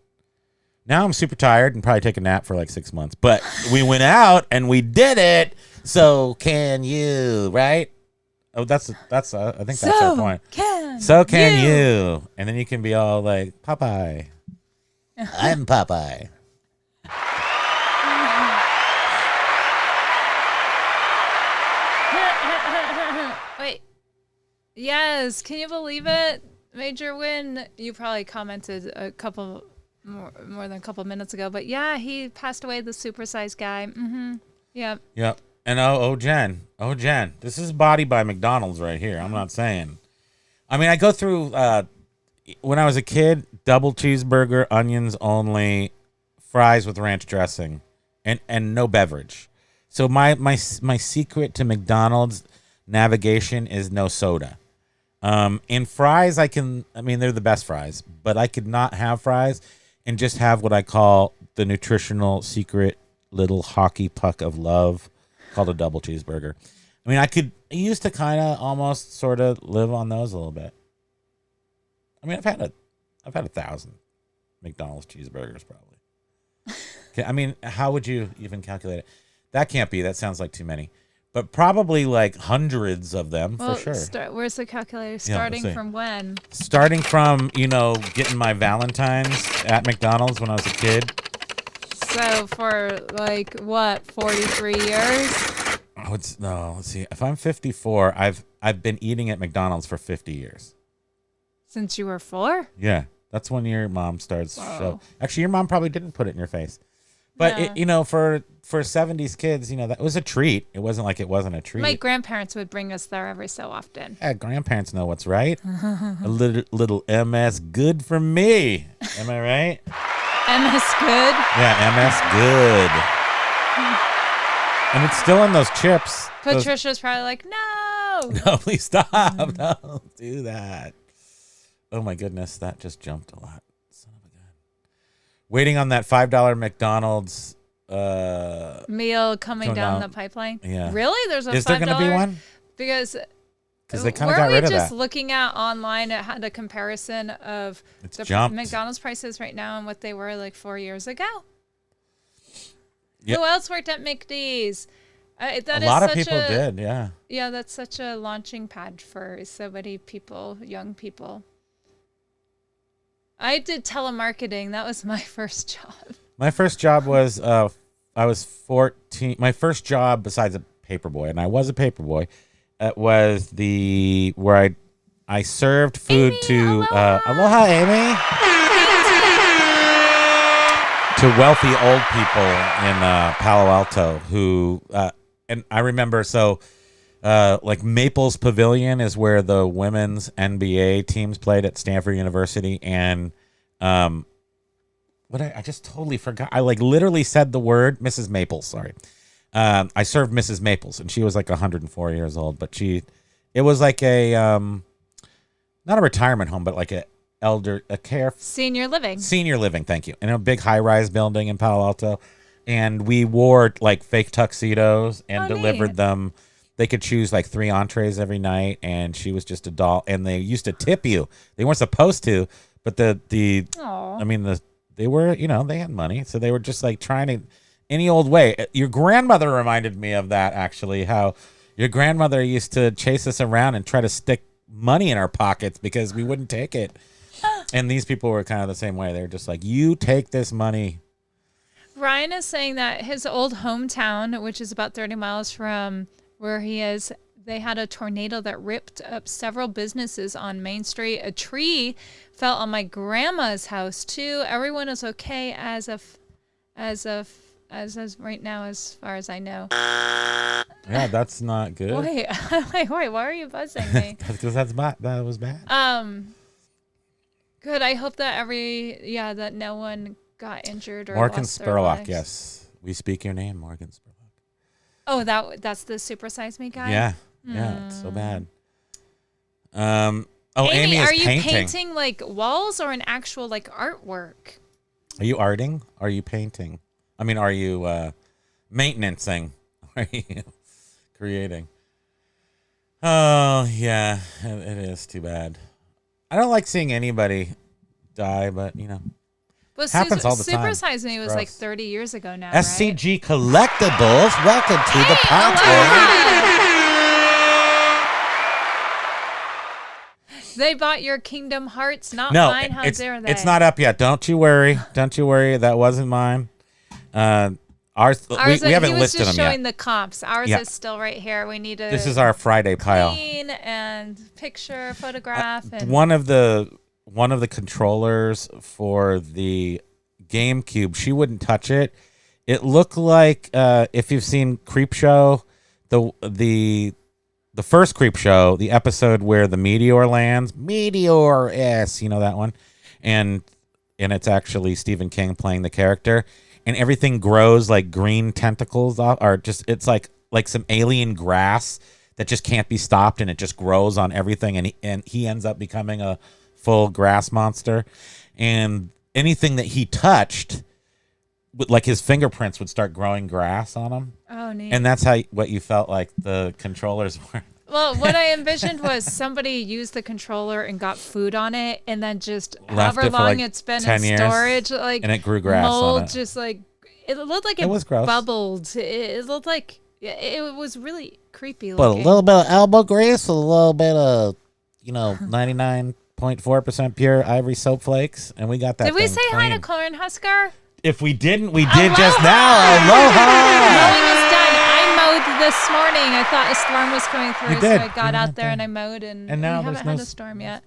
Now I'm super tired and probably take a nap for like 6 months. But we went out and we did it. So can you, right? Oh, I think that's our point. So can you. And then you can be all like, Popeye. I'm Popeye. Wait. Yes. Can you believe it? Major win. You probably commented a couple more than a couple minutes ago, but yeah, he passed away, the supersized guy. Mm-hmm. Yep. And Jen, this is body by McDonald's right here. I'm not saying. I mean, I go through, when I was a kid, double cheeseburger, onions only, fries with ranch dressing, and no beverage. So my secret to McDonald's navigation is no soda. In fries, they're the best fries, but I could not have fries and just have what I call the nutritional secret little hockey puck of love called a double cheeseburger. I mean, I used to kind of almost sort of live on those a little bit. I mean, I've had 1,000 McDonald's cheeseburgers probably. Okay, I mean, how would you even calculate it? That can't be. That sounds like too many. But probably like hundreds of them for sure. Where's the calculator? Starting from when? Starting from, getting my Valentine's at McDonald's when I was a kid. So for like what, 43 years? Let's see. If I'm 54, I've been eating at McDonald's for 50 years. Since you were 4? Yeah, that's when your mom starts. So actually, your mom probably didn't put it in your face. But yeah. For 70s kids, that was a treat. It wasn't like it wasn't a treat. My grandparents would bring us there every so often. Yeah, grandparents know what's right. A little MS good for me. Am I right? MS good? Yeah, MS good. And it's still in those chips. Patricia's probably like, no. No, please stop. Don't do that. Oh my goodness, that just jumped a lot. Son of a gun. Waiting on that $5 McDonald's meal coming down the pipeline. Yeah. Really? There's a $5? Is there going to be one? Because they kind of got rid of that. Weren't we just looking at online? It had a comparison of McDonald's prices right now and what they were like 4 years ago. Yep. Who else worked at McD's? A lot of people did, yeah. Yeah, that's such a launching pad for so many people, young people. I did telemarketing. That was my first job. My first job was, I was 14. My first job besides a paperboy, and I was a paperboy, was where I served food to, aloha, Amy. To wealthy old people in Palo Alto who, and I remember, like Maples Pavilion is where the women's NBA teams played at Stanford University. And I just totally forgot. I literally said the word Mrs. Maples. Sorry. I served Mrs. Maples, and she was like 104 years old, but it was like a, not a retirement home, but like senior living. Thank you. In a big high rise building in Palo Alto. And we wore like fake tuxedos and delivered them. They could choose like 3 entrees every night, and she was just a doll. And they used to tip you. They weren't supposed to, but they were, they had money, so they were just like trying to any old way. Your grandmother reminded me of that, actually. How your grandmother used to chase us around and try to stick money in our pockets because we wouldn't take it. And these people were kind of the same way. They were just like, you take this money. Ryan is saying that his old hometown, which is about 30 miles from where he is, they had a tornado that ripped up several businesses on Main Street. A tree fell on my grandma's house too. Everyone is okay as of right now, as far as I know. Yeah, that's not good. Wait, why are you buzzing me? Because that was bad. Good. I hope that that no one got injured or Morgan lost their Spurlock, lives. yes. We speak your name, Morgan Spurlock. Oh, that's the Super Size Me guy? Yeah. Yeah, it's so bad. Amy is are you painting. painting like walls or an actual like artwork? Are you arting? Are you painting? I mean, are you maintenancing? Are you creating? Oh, yeah, it is too bad. I don't like seeing anybody die, but, Well, happens all the time. Super Size Me was Gross. like 30 years ago now, SCG Collectibles, welcome to the party. They bought your Kingdom Hearts, not No, mine. How dare they? it's not up yet. Don't you worry. Don't you worry. That wasn't mine. Ours we haven't listed them yet. He was just showing the comps. Ours Yeah. is still right here. We need to. This is our Friday pile. Clean and picture, photograph, and One of the controllers for the GameCube, she wouldn't touch it. It looked like if you've seen Creepshow, the first Creepshow, the episode where the meteor lands, that one, and it's actually Stephen King playing the character, and everything grows like green tentacles off, or just it's like some alien grass that just can't be stopped, and it just grows on everything, and he ends up becoming a full grass monster, and anything that he touched, like his fingerprints would start growing grass on him. Oh, neat. And that's what you felt like the controllers were. Well, what I envisioned was somebody used the controller and got food on it, and then just Left however it for long like it's been 10 in years, storage, like and it grew grass mold, on it. just like it looked like It was gross. bubbled. It looked like it was really creepy But a looking. little bit of elbow grease, a little bit of 99.4% pure ivory soap flakes, and we got that. Did we thing say hi to clean. Cornhusker? If we didn't, we did just now. Aloha! Mowing is done. I mowed this morning. I thought a storm was coming through, You did. so I got You out went there there. and I mowed, and now we there's haven't no had a storm yet.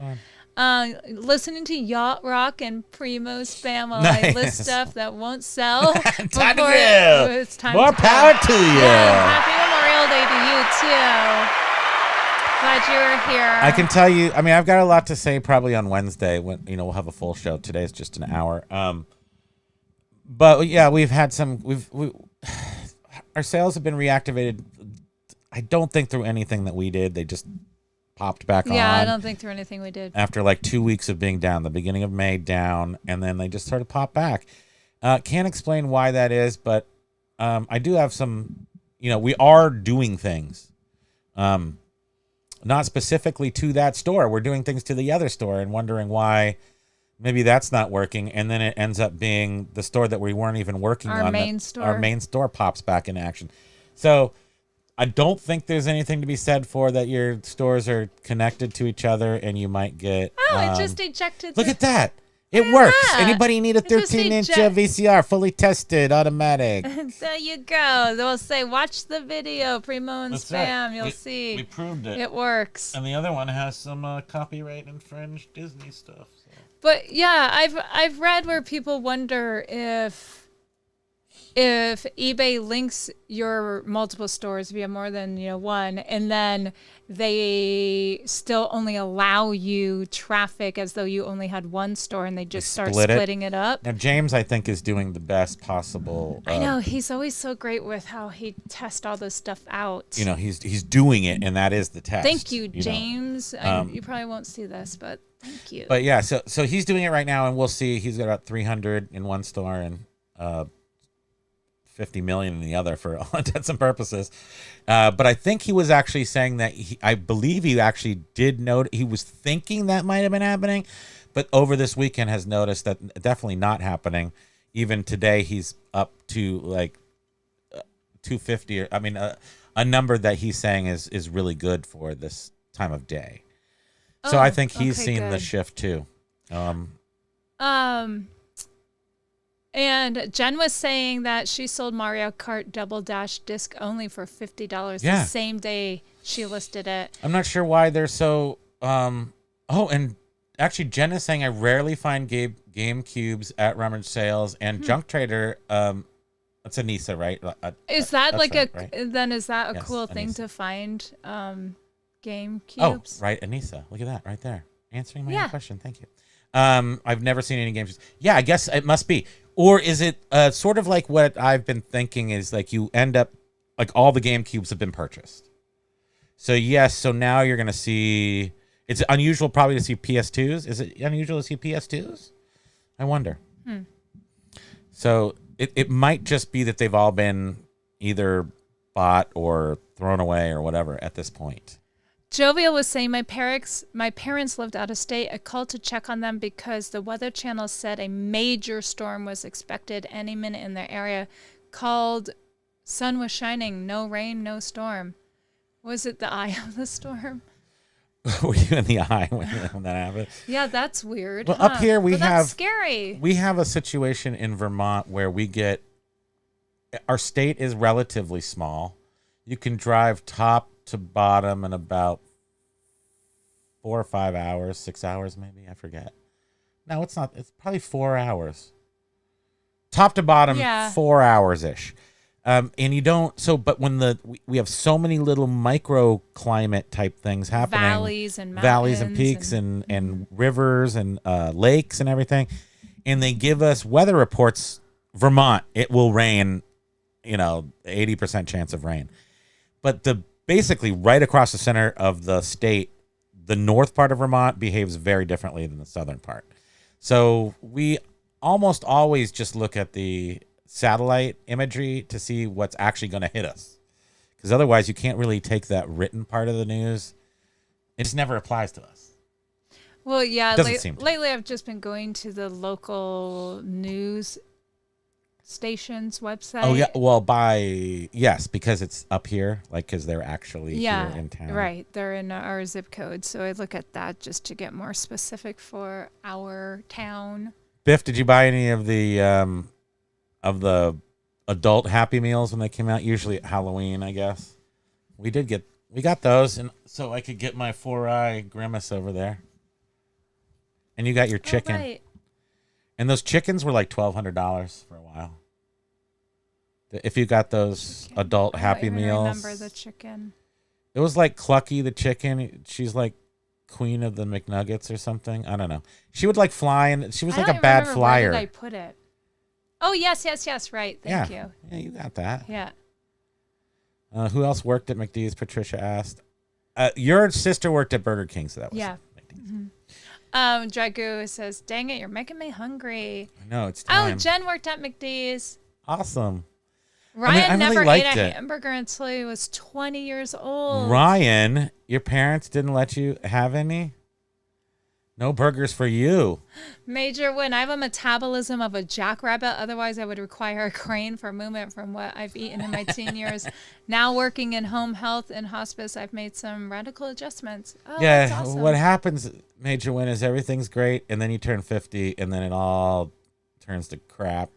Listening to Yacht Rock and Primo spam while I Nice. list stuff that won't sell. Time to before go. It's time More to power go. to you. Yeah, happy Memorial Day to you too. Glad you were here. I can tell you. I mean, I've got a lot to say probably on Wednesday when we'll have a full show. Today's just an hour. But yeah, we've had some. Our sales have been reactivated. I don't think through anything that we did. They just popped back on. Yeah, I don't think through anything we did. After like 2 weeks of being down, the beginning of May down, and then they just started to pop back. Can't explain why that is, but I do have some. We are doing things. Not specifically to that store. We're doing things to the other store and wondering why maybe that's not working. And then it ends up being the store that we weren't even working on. Our main store. Our main store pops back into action. So I don't think there's anything to be said for that your stores are connected to each other and you might get... Oh, it just ejected. Look at that. It works. that. Anybody need a It just 13-inch eject- VCR, fully tested, automatic? There you go. They'll say, watch the video, Primo and That's Spam. right. You'll We see. proved it. It works. And the other one has some copyright infringed Disney stuff. So. But yeah, I've read where people wonder if eBay links your multiple stores via more than one, and then they still only allow you traffic as though you only had one store, and they just start splitting it up. Now James, I think, is doing the best possible. I know he's always so great with how he tests all this stuff out. He's doing it, and that is the test. Thank you, James. You probably won't see this, but thank you. But yeah, so he's doing it right now, and we'll see. He's got about 300 in one store and 50 million in the other for all intents and purposes. But I think he was actually saying that I believe he actually did note, he was thinking that might have been happening, but over this weekend has noticed that definitely not happening. Even today, he's up to like 250. Or, I mean, a number that he's saying is really good for this time of day. So I think he's seen the shift too. And Jen was saying that she sold Mario Kart Double Dash disc only for $50 Yeah. the same day she listed it. I'm not sure why they're so. And actually, Jen is saying I rarely find game cubes at rummage sales and junk trader. That's Anissa, right? Is that that's like right, right? Then is that a Yes, cool thing Anissa. to find game Oh, cubes? right, Anissa. Look at that right there, answering my own Yeah. question. Thank you. I've never seen any games. Yeah, I guess it must be. Or is it sort of like what I've been thinking is like you end up like all the GameCubes have been purchased. So yes, so now you're going to see, it's unusual probably to see PS2s. Is it unusual to see PS2s? I wonder. So it might just be that they've all been either bought or thrown away or whatever at this point. Jovial was saying my parents lived out of state. I called to check on them because the Weather Channel said a major storm was expected any minute in their area. Called, sun was shining, no rain, no storm. Was it the eye of the storm? Were you in the eye when that happened? Yeah, that's weird. Well, up here that's scary. We have a situation in Vermont where our state is relatively small. You can drive top to bottom in about 4 or 5 hours, 6 hours maybe, I forget. No, it's not. It's probably 4 hours. Top to bottom, 4 hours-ish. And you don't, but when we have so many little microclimate type things happening. Valleys and mountains. Valleys and peaks and rivers and lakes and everything. And they give us weather reports. Vermont, it will rain, 80% chance of rain. But basically right across the center of the state, the north part of Vermont behaves very differently than the southern part. So we almost always just look at the satellite imagery to see what's actually going to hit us, because otherwise you can't really take that written part of the news. It just never applies to us. Well, yeah, Doesn't lately I've just been going to the local news station's website. Oh yeah, well because it's up here, like because they're actually here in town. Right, they're in our zip code, so I look at that just to get more specific for our town. Biff, did you buy any of the adult Happy Meals when they came out? Usually at Halloween, I guess. We got those, and so I could get my 4-eye grimace over there. And you got your chicken. Right. And those chickens were like $1,200 for a while. If you got those adult Happy Meals. I remember the chicken. It was like Clucky the chicken. She's like queen of the McNuggets or something. I don't know. She would like fly, and she was like a bad flyer. Where did I put it? Oh, yes. Right. Thank you. Yeah, you got that. Yeah. Who else worked at McDee's? Patricia asked. Your sister worked at Burger King, so that was McDee's. Mm-hmm. Dragu says, dang it, you're making me hungry. I know, it's time. Oh, Jen worked at McDee's. Awesome. Ryan I really never ate a it. hamburger until he was 20 years old. Ryan, your parents didn't let you have any? No burgers for you. Major win. I have a metabolism of a jackrabbit. Otherwise, I would require a crane for movement from what I've eaten in my teen years. Now working in home health and hospice, I've made some radical adjustments. Oh, yeah, that's awesome. What happens, Major Win, is everything's great, and then you turn 50, and then it all turns to crap.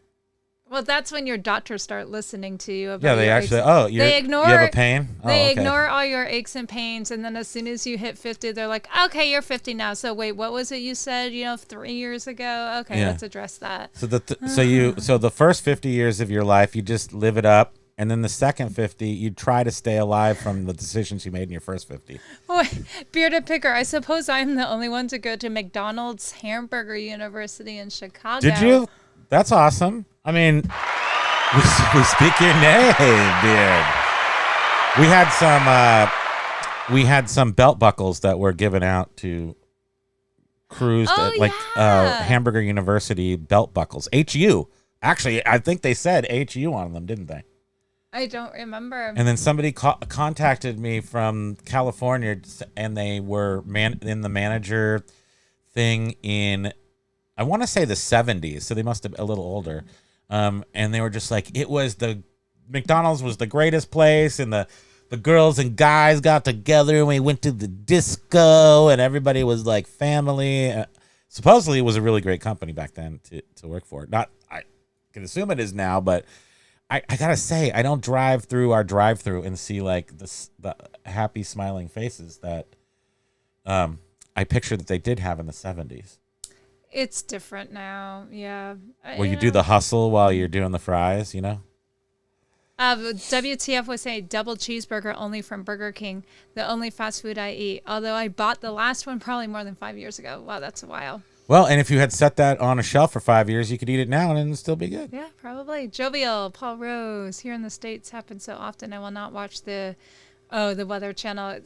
Well, that's when your doctors start listening to you about they your actually, aches. you have a pain? They ignore all your aches and pains, and then as soon as you hit 50, they're like, okay, you're 50 now. So wait, what was it you said, 3 years ago? Okay, let's address that. So the first 50 years of your life, you just live it up, and then the second 50, you try to stay alive from the decisions you made in your first 50. Wait, Bearded Picker, I suppose I'm the only one to go to McDonald's Hamburger University in Chicago. Did you? That's awesome. I mean, we speak your name, dude. We had some belt buckles that were given out to crews Hamburger University belt buckles. HU. Actually, I think they said HU on them, didn't they? I don't remember. And then somebody contacted me from California, and they were in the manager thing in, I want to say the 70s, so they must have been a little older. And they were just like, McDonald's was the greatest place, and the girls and guys got together, and we went to the disco, and everybody was like family. Supposedly, it was a really great company back then to work for. I can assume it is now, but I gotta say, I don't drive through our drive-through and see like the happy smiling faces that I picture that they did have in the 70s. It's different now, yeah. Where you do the hustle while you're doing the fries, WTF was saying double cheeseburger only from Burger King, the only fast food I eat. Although I bought the last one probably more than 5 years ago. Wow, that's a while. Well, and if you had set that on a shelf for 5 years, you could eat it now and it'd still be good. Yeah, probably. Jovial, Paul Rose. Here in the States happens so often. I will not watch the Weather Channel.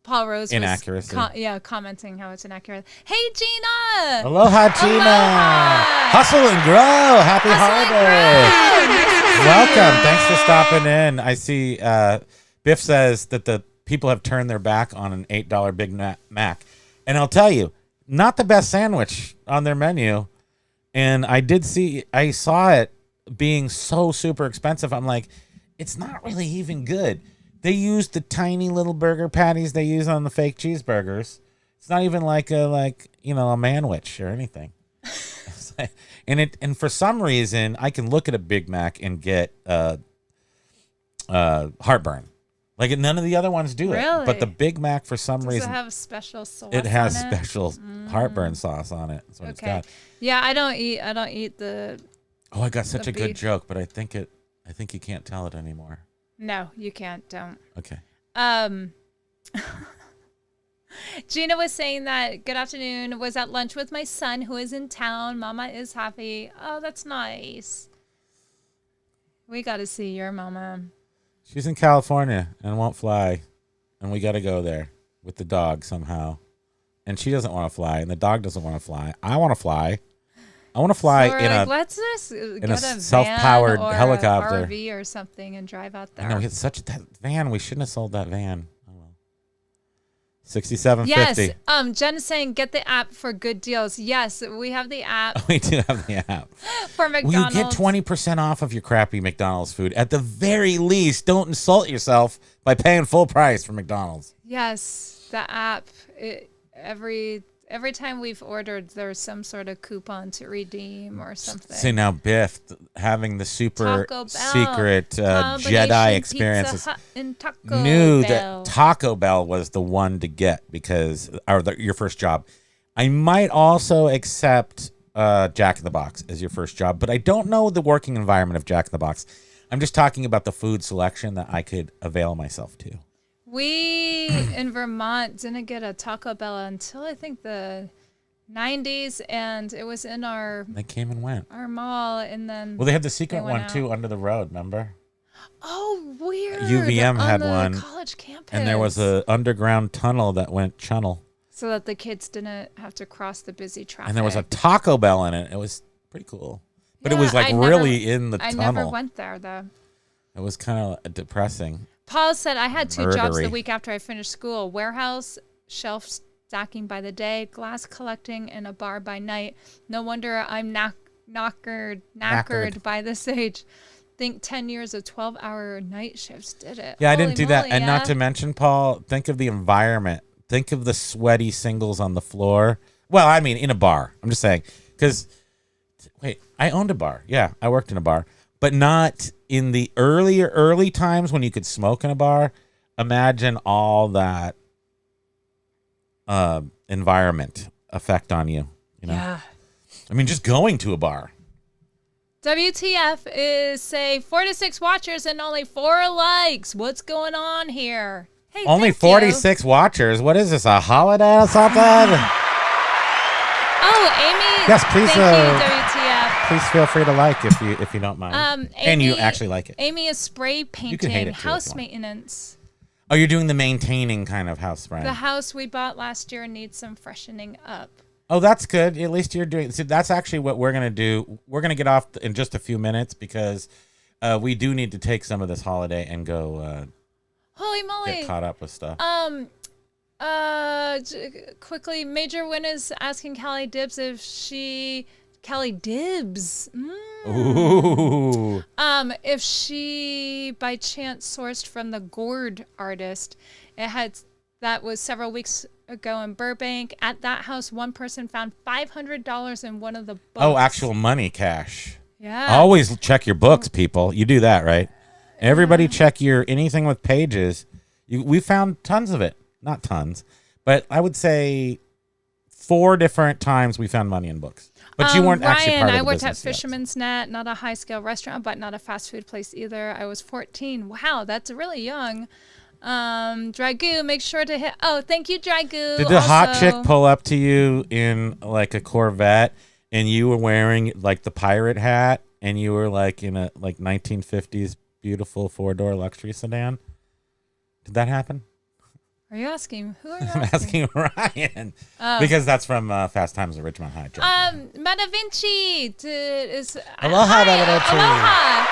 Paul Rose Inaccuracy. was commenting how it's inaccurate. Hey, Gina. Aloha, Gina. Aloha. Hustle and grow. Happy Hustle holiday. and grow. Welcome. Thanks for stopping in. I see Biff says that the people have turned their back on an $8 Big Mac. And I'll tell you, not the best sandwich on their menu. And I saw it being so super expensive. I'm like, it's not really even good. They use the tiny little burger patties they use on the fake cheeseburgers. It's not even like a manwich or anything. And for some reason, I can look at a Big Mac and get heartburn. Like none of the other ones do it. Really? But the Big Mac, for some reason, Does it have special sauce? it has on special heartburn sauce on it. That's what it's got. Yeah, I don't eat the. Oh, I got such a good beef. joke, but I think you can't tell it anymore. No, you can't. Don't. Okay. Gina was saying that, good afternoon, was at lunch with my son who is in town. Mama is happy. Oh, that's nice. We got to see your mama. She's in California and won't fly. And we got to go there with the dog somehow. And she doesn't want to fly. And the dog doesn't want to fly. I want to fly. I want to fly So let's just get a self-powered van or helicopter. a RV or something and drive out there. I know, it's that van. We shouldn't have sold that van. Oh, well. $67.50. Yes. Jen is saying get the app for good deals. Yes, we have the app We do have the app. for McDonald's. Well, you get 20% off of your crappy McDonald's food. At the very least, don't insult yourself by paying full price for McDonald's. Yes, the app. Every time we've ordered, there's some sort of coupon to redeem or something. See, now Biff having the super Taco Bell. secret Combination Jedi experiences Pizza Hut and Taco knew Bell. that Taco Bell was the one to get your first job. I might also accept Jack in the Box as your first job, but I don't know the working environment of Jack in the Box. I'm just talking about the food selection that I could avail myself to. We in Vermont didn't get a Taco Bell until I think the 90s, and it was in They came and went. our mall, and then Well, they had the secret they went one too out. under the road. Remember? Oh, weird! UVM on had the one, college campus, And there was a underground tunnel that went channel. so that the kids didn't have to cross the busy traffic. And there was a Taco Bell in it. It was pretty cool. But it Yeah, was like I really in the I tunnel. never went there though. It was kind of depressing. Paul said, I had two jobs Murdery. the week after I finished school. Warehouse, shelf stacking by the day, glass collecting, and a bar by night. No wonder I'm knackered by this age. Think 10 years of 12-hour night shifts did it. Yeah, I didn't do that. Holy And moly, not to mention, Paul, think of the environment. Think of the sweaty singles on the floor. Well, I mean, in a bar. I'm just saying. Because, wait, I owned a bar. Yeah, I worked in a bar. But not in the early times when you could smoke in a bar. Imagine all that environment effect on you. You know? Yeah. I mean, just going to a bar. WTF is, say, 4 to 6 watchers and only 4 likes. What's going on here? Hey, Only thank you. 46 watchers. What is this, a holiday or something? Oh, Amy. Yes, please, Thank you, WTF. Please feel free to like if you don't mind. And you Amy- actually like it. Amy is spray can hate painting it too if house you want. maintenance. Oh, you're doing the maintaining kind of house brand. The house we bought last year needs some freshening up. Oh, that's good. At least you're doing. See, that's actually what we're gonna do. We're gonna get off in just a few minutes because we do need to take some of this holiday and go Holy moly! get caught up with stuff. Quickly, Major Win is asking Callie Dibbs if she. Callie Dibbs. Ooh. If she by chance sourced from the Gourd artist. That was several weeks ago in Burbank. At that house, one person found $500 in one of the books. Oh, actual money, cash. Yeah. Always check your books, people. You do that, right? Everybody check your anything with pages. We found tons of it. Not tons, but I would say 4 different times we found money in books. But you weren't actually part of the I worked at business yet. Fisherman's Net, not a high-scale restaurant, but not a fast food place either. I was 14. Wow, that's really young. Dragoo, make sure to hit. Oh, thank you, Dragoo. Did the hot chick pull up to you in like a Corvette and you were wearing like the pirate hat and you were like in a like 1950s beautiful 4-door luxury sedan? Did that happen? Are you asking? Who are you I'm asking Ryan. Because that's from Fast Times at Ridgemont High. Meta Vinci is. Aloha, Meta Vinci. Aloha.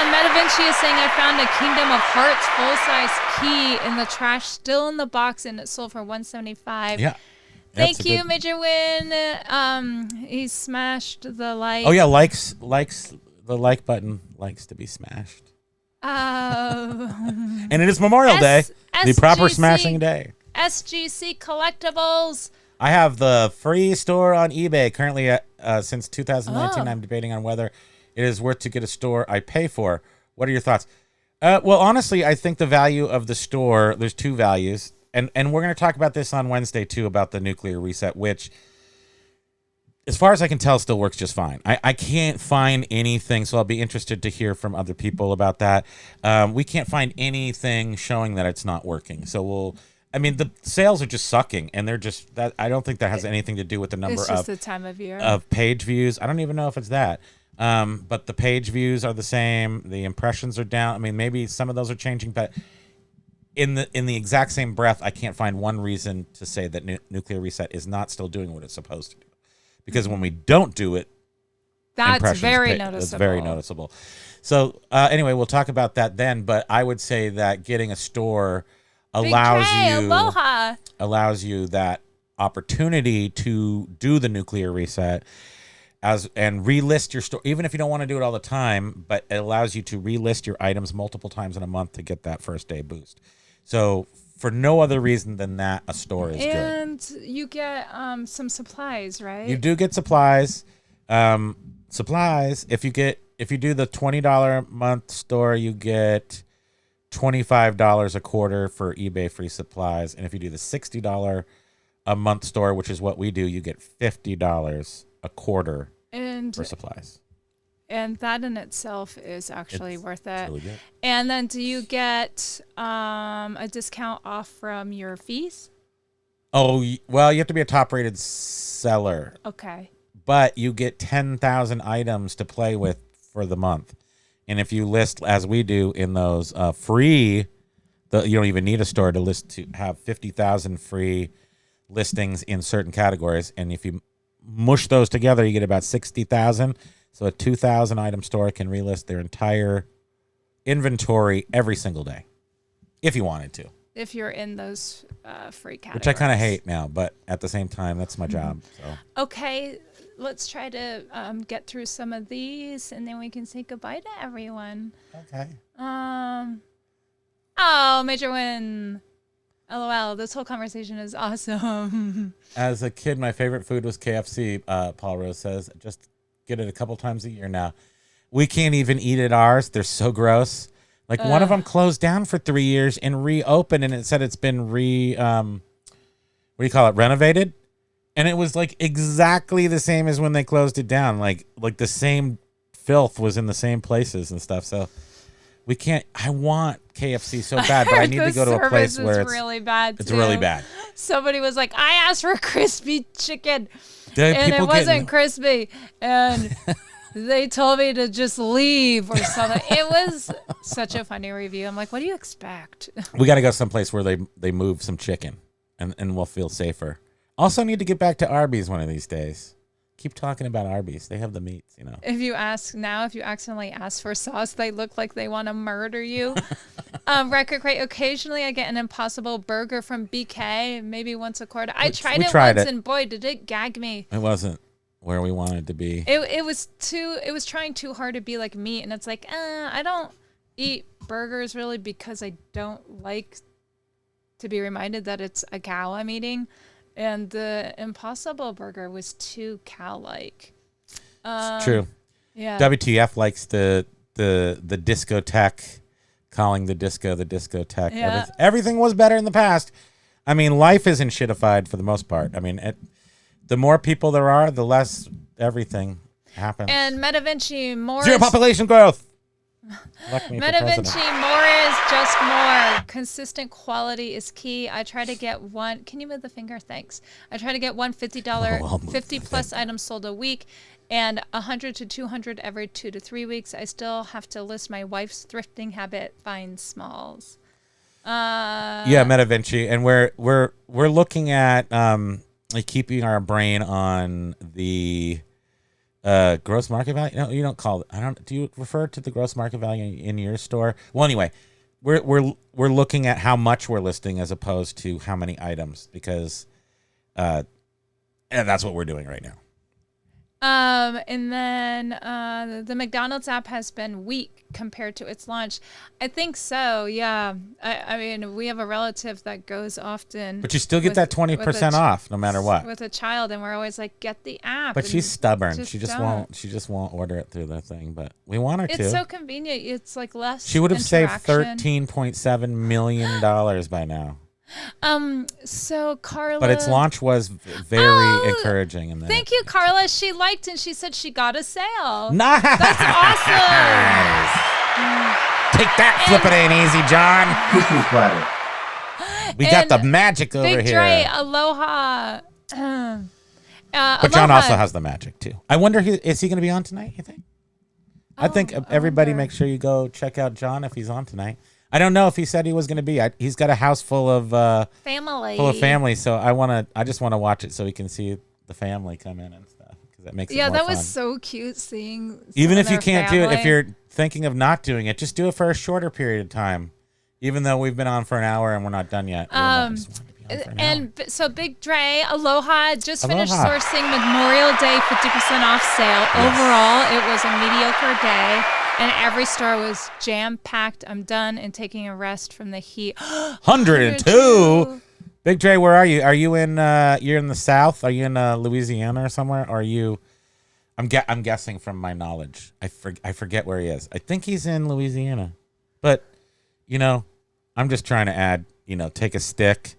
Meta Vinci is saying, I found a Kingdom of Hearts full-size key in the trash, still in the box, and it sold for $175. Yeah. Thank you, Major Win. He smashed the like. Oh, yeah, likes the like button likes to be smashed. And it is Memorial Day, the proper smashing day. SGC Collectibles. I have the free store on eBay currently since 2019. I'm debating on whether it is worth to get a store I pay for. What are your thoughts? Well, honestly, I think the value of the store, there's two values. And we're going to talk about this on Wednesday, too, about the nuclear reset, which, as far as I can tell, still works just fine. I can't find anything, so I'll be interested to hear from other people about that. We can't find anything showing that it's not working. So the sales are just sucking, and they're just that. I don't think that has anything to do with the number it's just the time of year of page views. I don't even know if it's that. But the page views are the same. The impressions are down. I mean, maybe some of those are changing, but in the exact same breath, I can't find one reason to say that nuclear reset is not still doing what it's supposed to do. Because when we don't do it, that's very noticeable. It's very noticeable. So anyway, we'll talk about that then. But I would say that getting a store allows you that opportunity to do the nuclear reset and relist your store, even if you don't want to do it all the time. But it allows you to relist your items multiple times in a month to get that first day boost. So for no other reason than that, a store is good. And you get some supplies, right? You do get supplies. Supplies. If you do the $20 a month store, you get $25 a quarter for eBay free supplies. And if you do the $60 a month store, which is what we do, you get $50 a quarter for supplies. And that in itself is actually worth it. Really good. And then do you get a discount off from your fees? Oh, well, you have to be a top-rated seller. Okay. But you get 10,000 items to play with for the month. And if you list, as we do in those free, you don't even need a store to list to have 50,000 free listings in certain categories. And if you mush those together, you get about 60,000. So a 2,000 item store can relist their entire inventory every single day, if you wanted to. If you're in those free categories. Which I kind of hate now, but at the same time, that's my job. So. Okay, let's try to get through some of these, and then we can say goodbye to everyone. Okay. Oh, Major Win. LOL, this whole conversation is awesome. As a kid, my favorite food was KFC, Paul Rose says. Just get it a couple times a year now. We can't even eat at ours. They're so gross. Like one of them closed down for 3 years and reopened, and it said it's been renovated. And it was like exactly the same as when they closed it down. Like the same filth was in the same places and stuff. So we can't. I want KFC so bad, but I need to go to a place where it's really bad. It's really bad. Somebody was like, "I asked for crispy chicken." And it wasn't crispy, and they told me to just leave or something. It was such a funny review. I'm like, what do you expect? We got to go someplace where they move some chicken, and we'll feel safer. Also need to get back to Arby's one of these days. Keep talking about Arby's. They have the meats, you know. If you accidentally ask for sauce, they look like they want to murder you. Record Crate, occasionally I get an Impossible Burger from BK, maybe once a quarter. I tried it once, and boy, did it gag me. It wasn't where we wanted to be. It was trying too hard to be like meat, and it's like, I don't eat burgers really because I don't like to be reminded that it's a cow I'm eating. And the Impossible Burger was too cow-like. It's true. Yeah. WTF likes the discotheque, calling the discotheque. Yeah. Everything was better in the past. I mean, life isn't shitified for the most part. I mean, the more people there are, the less everything happens. And Metavinci, more zero population growth. Elect me for Meta president. Vinci, more is just more. Consistent quality is key. I try to get one. Can you move the finger? Thanks. I try to get one $50, I'll move 50 the plus finger. items sold a week, and 100 to 200 every 2 to 3 weeks. I still have to list my wife's thrifting habit. Find smalls. Yeah, Meta Vinci, and we're looking at like keeping our brain on the gross market value. No, you don't call it. I don't. Do you refer to the gross market value in your store? Well, anyway, we're looking at how much we're listing as opposed to how many items, because and that's what we're doing right now. And then the McDonald's app has been weak compared to its launch. I think so. Yeah. I mean, we have a relative that goes often. But you still get that 20% off no matter what. With a child, and we're always like, get the app. But she's stubborn. Just She just don't. won't order it through the thing. But we want her to. It's so convenient. It's like less. She would have saved interaction. $13.7 million by now. So Carla. But its launch was very encouraging. And then Thank you, Carla. She liked, and she said she got a sale. Nice. That's awesome. Take that, flip it ain't easy, John. Christmas platter. We got And the magic over Big here. Dre, aloha. But John also has the magic too. I wonder, is he going to be on tonight? You think? I think everybody make sure you go check out John if he's on tonight. I don't know if he said he was going to be. He's got a house full of family, so I just want to watch it so we can see the family come in and stuff, because that makes it more that fun. was so cute seeing. Even some if of you their can't do it, if family. you're thinking of not doing it, just do it for a shorter period of time. Even though we've been on for an hour and we're not done yet. So Big Dre, aloha, just finished Aloha. sourcing Memorial Day 50% off sale. Yes. Overall, it was a mediocre day, and every store was jam-packed. I'm done and taking a rest from the heat. 102. Big Dre, where are you? Are you in? You're in the South? Are you in Louisiana or somewhere? Or are you? I'm guessing from my knowledge. I forget where he is. I think he's in Louisiana, but I'm just trying to add. Take a stick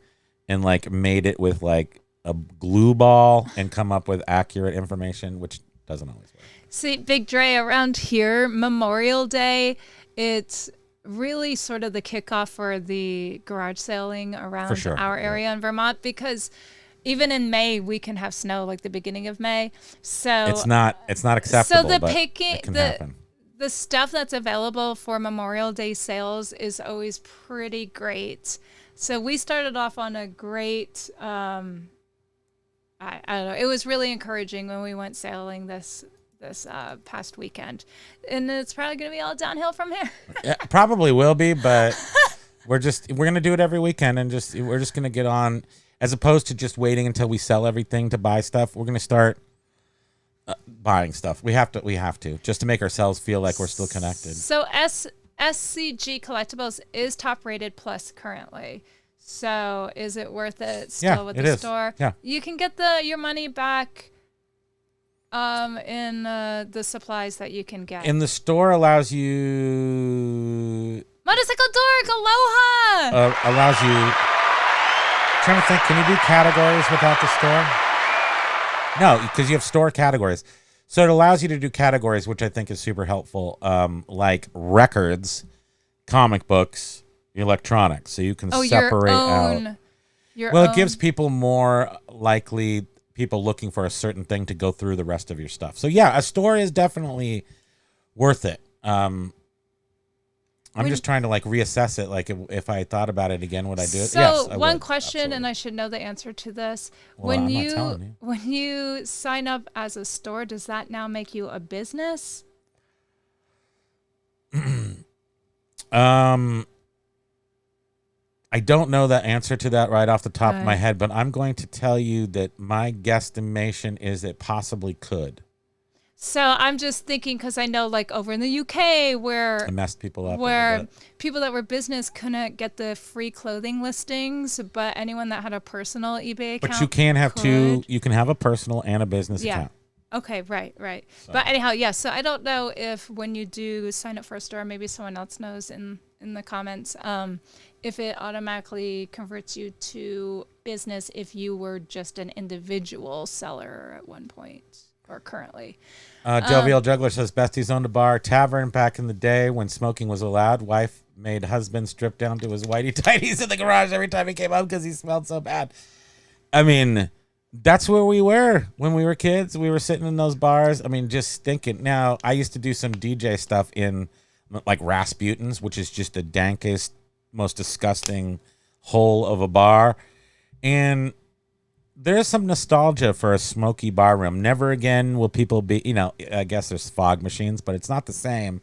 and like made it with like a glue ball and come up with accurate information, which doesn't always work. See, Big Dre, around here, Memorial Day, it's really sort of the kickoff for the garage sailing around sure. our area in Vermont, because even in May we can have snow, like the beginning of May. So It's not acceptable. So the but picking, it can happen. the stuff that's available for Memorial Day sales is always pretty great. So we started off on a great. I don't know. It was really encouraging when we went sailing this past weekend, and it's probably going to be all downhill from here. Yeah, probably will be, but we're gonna do it every weekend, and we're just gonna get on, as opposed to just waiting until we sell everything to buy stuff. We're gonna start buying stuff. We have to just to make ourselves feel like we're still connected. So SCG Collectibles is top rated plus currently. So is it worth it still with it the is. store? Yeah. You can get your money back in the supplies that you can get. And the store allows you Motorcycle Dork, aloha! allows you. Trying to think, can you do categories without the store? No, because you have store categories. So it allows you to do categories, which I think is super helpful, like records, comic books, electronics. So you can separate out. It gives people more likely people looking for a certain thing to go through the rest of your stuff. So yeah, a store is definitely worth it. I'm just trying to like reassess it. Like if I thought about it again, would I do it? So Yes, I one would. question, Absolutely. and I should know the answer to this. Well, I'm not telling you. When you sign up as a store, does that now make you a business? I don't know the answer to that right off the top of my head, but I'm going to tell you that my guesstimation is it possibly could. So I'm just thinking, because I know like over in the UK where It messed people up. where people that were business couldn't get the free clothing listings, but anyone that had a personal eBay account But you can have two. could. You can have a personal and a business Yeah. account. Okay, right. So. But anyhow, yeah, so I don't know if when you do sign up for a store, maybe someone else knows in the comments, if it automatically converts you to business if you were just an individual seller at one point. or currently. Jovial Juggler says, Besties owned a bar, tavern back in the day when smoking was allowed. Wife made husband strip down to his whitey tighties in the garage every time he came out because he smelled so bad. I mean, that's where we were when we were kids. We were sitting in those bars. I mean, just stinking. Now, I used to do some DJ stuff in like Rasputin's, which is just the dankest, most disgusting hole of a bar. And there's some nostalgia for a smoky bar room. Never again will people be, I guess there's fog machines, but it's not the same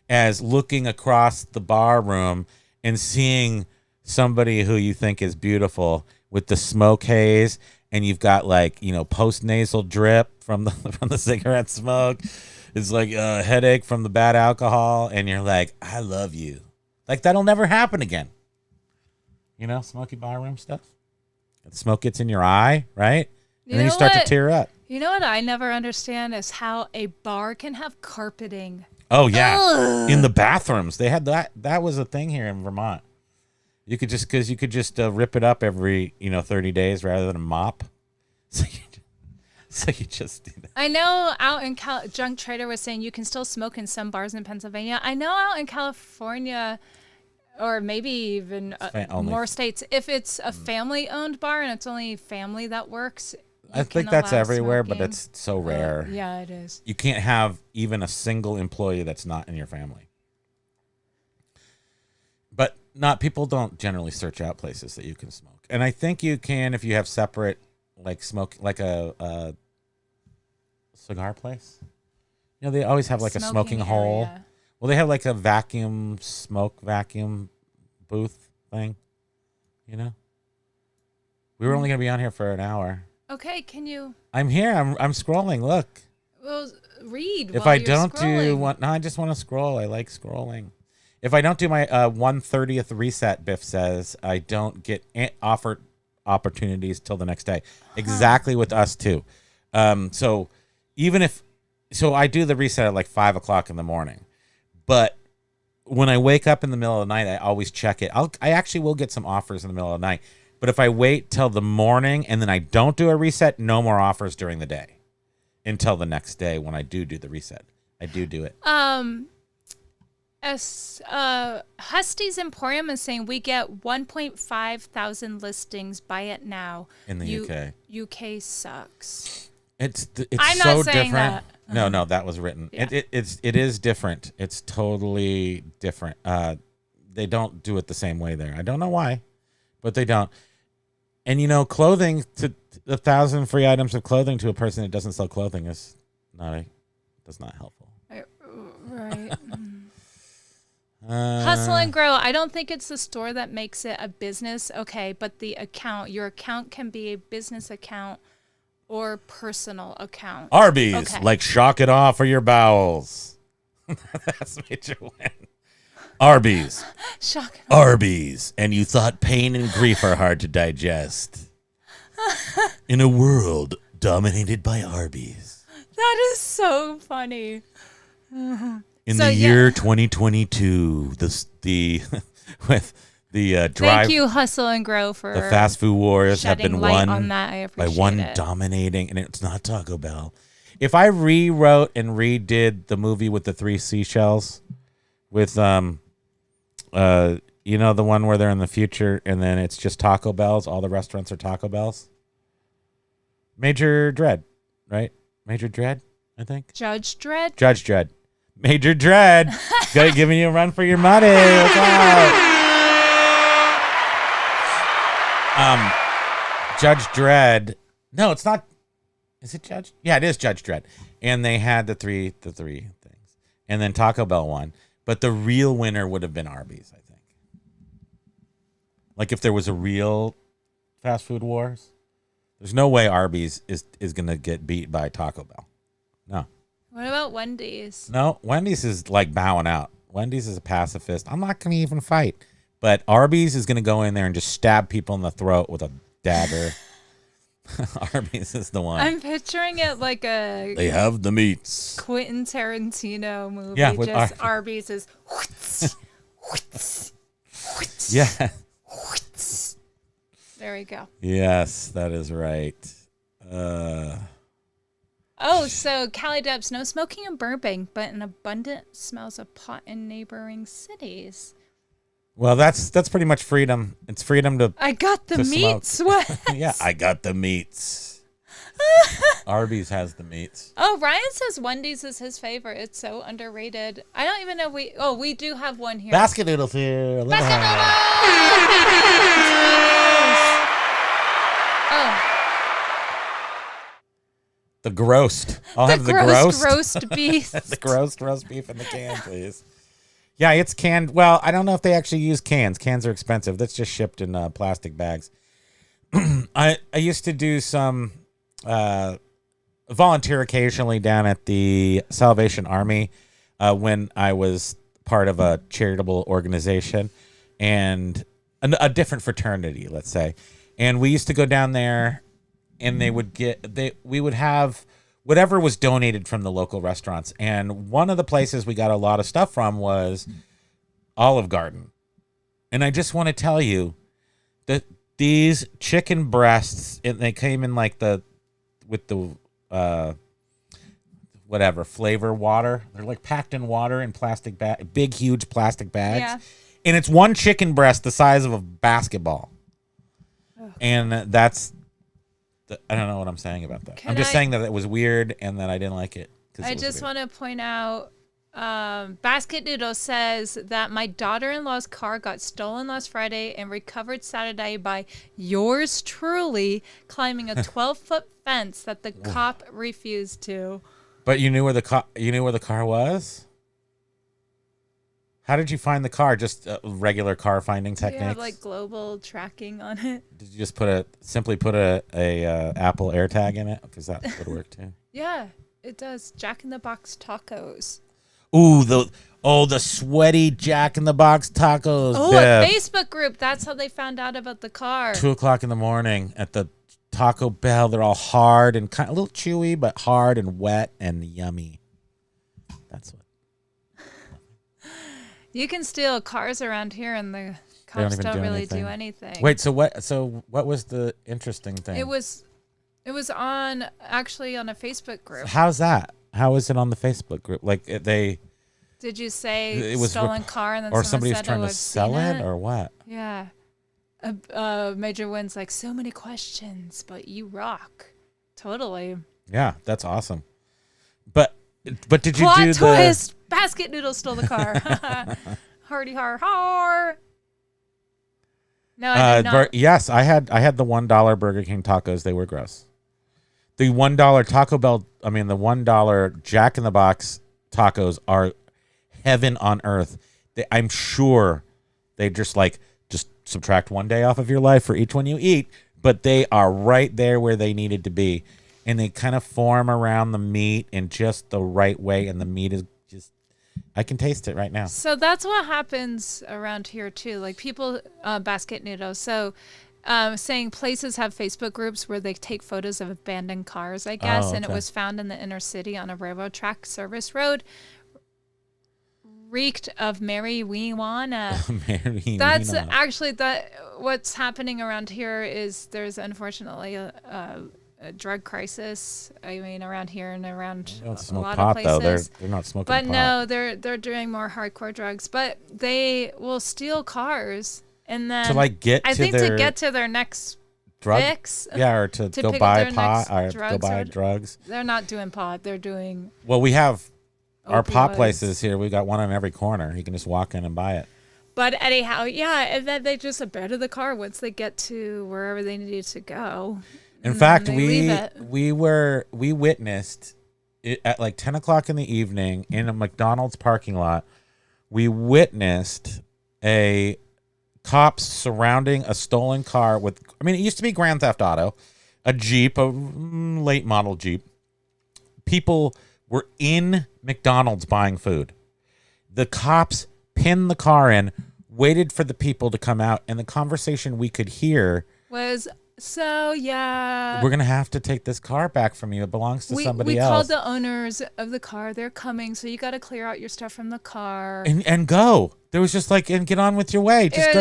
as looking across the bar room and seeing somebody who you think is beautiful with the smoke haze, and you've got like, post nasal drip from the cigarette smoke. It's like a headache from the bad alcohol, and you're like, I love you. Like that'll never happen again. Smoky bar room stuff. The smoke gets in your eye, right? And then you start to tear up. You know what I never understand is how a bar can have carpeting. Oh, yeah. Ugh. In the bathrooms. They had that. That was a thing here in Vermont. You could just rip it up every, 30 days rather than a mop. So you just do that. I know out in Junk Trader was saying you can still smoke in some bars in Pennsylvania. I know out in California, or maybe even more states, if it's a family-owned bar and it's only family that works, I think that's everywhere, smoking. But it's so rare. Yeah, it is. You can't have even a single employee that's not in your family. But people don't generally search out places that you can smoke. And I think you can if you have separate, like smoke, like a cigar place. They always have like a smoking hole. Yeah. Well, they have like a vacuum booth thing, We were only going to be on here for an hour. Okay, can you? I'm here. I'm scrolling. Look. Well, read. If I don't do one, no, I just want to scroll. I like scrolling. If I don't do my 1/30th reset, Biff says, I don't get offered opportunities till the next day. Exactly with us too. So I do the reset at like 5:00 in the morning. But when I wake up in the middle of the night, I always check it. I actually will get some offers in the middle of the night. But if I wait till the morning and then I don't do a reset, no more offers during the day until the next day when I do the reset. I do it. Husty's Emporium is saying we get 1.5 thousand listings. Buy it now. In the UK. UK sucks. It's I'm so not saying different. that. No, that was written. Yeah. It is different. It's totally different. They don't do it the same way there. I don't know why, but they don't. And clothing to 1,000 free items of clothing to a person that doesn't sell clothing that's not helpful. Right. Hustle and grow. I don't think it's the store that makes it a business. Okay, but your account can be a business account or personal account. Arby's, okay. Like shock it off for your bowels. That's Major Win. Arby's. Shock it off. Arby's. And you thought pain and grief are hard to digest. In a world dominated by Arby's. That is so funny. In the year 2022, with the drive. Thank you, Hustle and Grow, for the fast food wars have been won on that. I appreciate by one it. dominating, and it's not Taco Bell. If I rewrote and redid the movie with the 3 seashells, with the one where they're in the future, and then it's just Taco Bells. All the restaurants are Taco Bells. Major Dread, right? Major Dread, I think. Judge Dredd. Judge Dredd. Major Dread. Giving you a run for your money. Look out. Judge Dredd. No, it's not. Is it Judge? Yeah, it is Judge Dredd. And they had the three things. And then Taco Bell won. But the real winner would have been Arby's, I think. Like if there was a real fast food wars, there's no way Arby's is going to get beat by Taco Bell. No. What about Wendy's? No, Wendy's is like bowing out. Wendy's is a pacifist. I'm not going to even fight. But Arby's is going to go in there and just stab people in the throat with a dagger. Arby's is the one. I'm picturing it like a... They have the meats. Quentin Tarantino movie. Yeah, with just Arby's is... Yeah. There we go. Yes, that is right. Oh, so Cali Debs, no smoking in Burbank, but an abundant smells of pot in neighboring cities. Well, that's pretty much freedom. It's freedom to I got the to meat smoke. sweat. Yeah, I got the meats. Arby's has the meats. Oh, Ryan says Wendy's is his favorite. It's so underrated. I don't even know we do have one here. Basket noodles here. Basket noodles! Oh. The grossed. I'll have the gross grossed. roast beef. The grossed roast beef in the can, please. Yeah, it's canned. Well, I don't know if they actually use cans. Cans are expensive. That's just shipped in plastic bags. I used to do some volunteer occasionally down at the Salvation Army when I was part of a charitable organization and a different fraternity, let's say. And we used to go down there, and we would have whatever was donated from the local restaurants. And one of the places we got a lot of stuff from was Olive Garden. And I just want to tell you that these chicken breasts, they came in like with the whatever flavor water. They're like packed in water in plastic big, huge plastic bags. Yeah. And it's one chicken breast the size of a basketball. Ugh. And that's, I don't know what I'm saying about that. I'm just saying that it was weird and that I didn't like it. I just want to point out, Basket Noodle says that my daughter-in-law's car got stolen last Friday and recovered Saturday by yours truly climbing a 12-foot fence that the cop refused to. But you knew where the car was? How did you find the car? Just regular car finding techniques? Do you have like global tracking on it? Did you just simply put a Apple AirTag in it? Because that would work too. Yeah, it does. Jack in the Box tacos. Ooh, the sweaty Jack in the Box tacos. Oh, a Facebook group. That's how they found out about the car. 2:00 in the morning at the Taco Bell. They're all hard and kind of a little chewy, but hard and wet and yummy. That's what. You can steal cars around here, and the cops don't really do anything. Wait, so what was the interesting thing? It was on a Facebook group. How's that? How is it on the Facebook group? Like they? Did you say it was stolen car and then or somebody was said, trying to sell it or what? Yeah, Major Wynn's like, so many questions, but you rock, totally. Yeah, that's awesome. But did you Plot do twist? Basket Noodle stole the car. Hardy har har. No, I did not. Yes, I had the $1 Burger King tacos. They were gross. The $1 Taco Bell, the $1 Jack in the Box tacos are heaven on earth. I'm sure they just subtract one day off of your life for each one you eat, but they are right there where they needed to be. And they kind of form around the meat in just the right way, and the meat is just, I can taste it right now. So that's what happens around here too. Like people, Basket Noodle. So saying places have Facebook groups where they take photos of abandoned cars, I guess. Oh, okay. And it was found in the inner city on a railroad track service road. Reeked of marijuana. That's actually what's happening around here is there's unfortunately a drug crisis. Around here and around a lot pot, of places. though. They're not smoking but pot. no, they're doing more hardcore drugs. But they will steal cars and then to get to their next drug fix. Yeah, or to go buy pot or go buy drugs. They're not doing pot. They're doing. Well, we have our pot opioids. places here. We got one on every corner. You can just walk in and buy it. But anyhow, yeah, and then they just abandon the car once they get to wherever they needed to go. In fact, we witnessed it at like 10:00 in the evening in a McDonald's parking lot. We witnessed a cops surrounding a stolen car with. It used to be Grand Theft Auto, a Jeep, a late model Jeep. People were in McDonald's buying food. The cops pinned the car in, waited for the people to come out, and the conversation we could hear was. So, yeah. We're going to have to take this car back from you. It belongs to somebody else. We called the owners of the car. They're coming, so you got to clear out your stuff from the car. And go. There was just and get on with your way. Just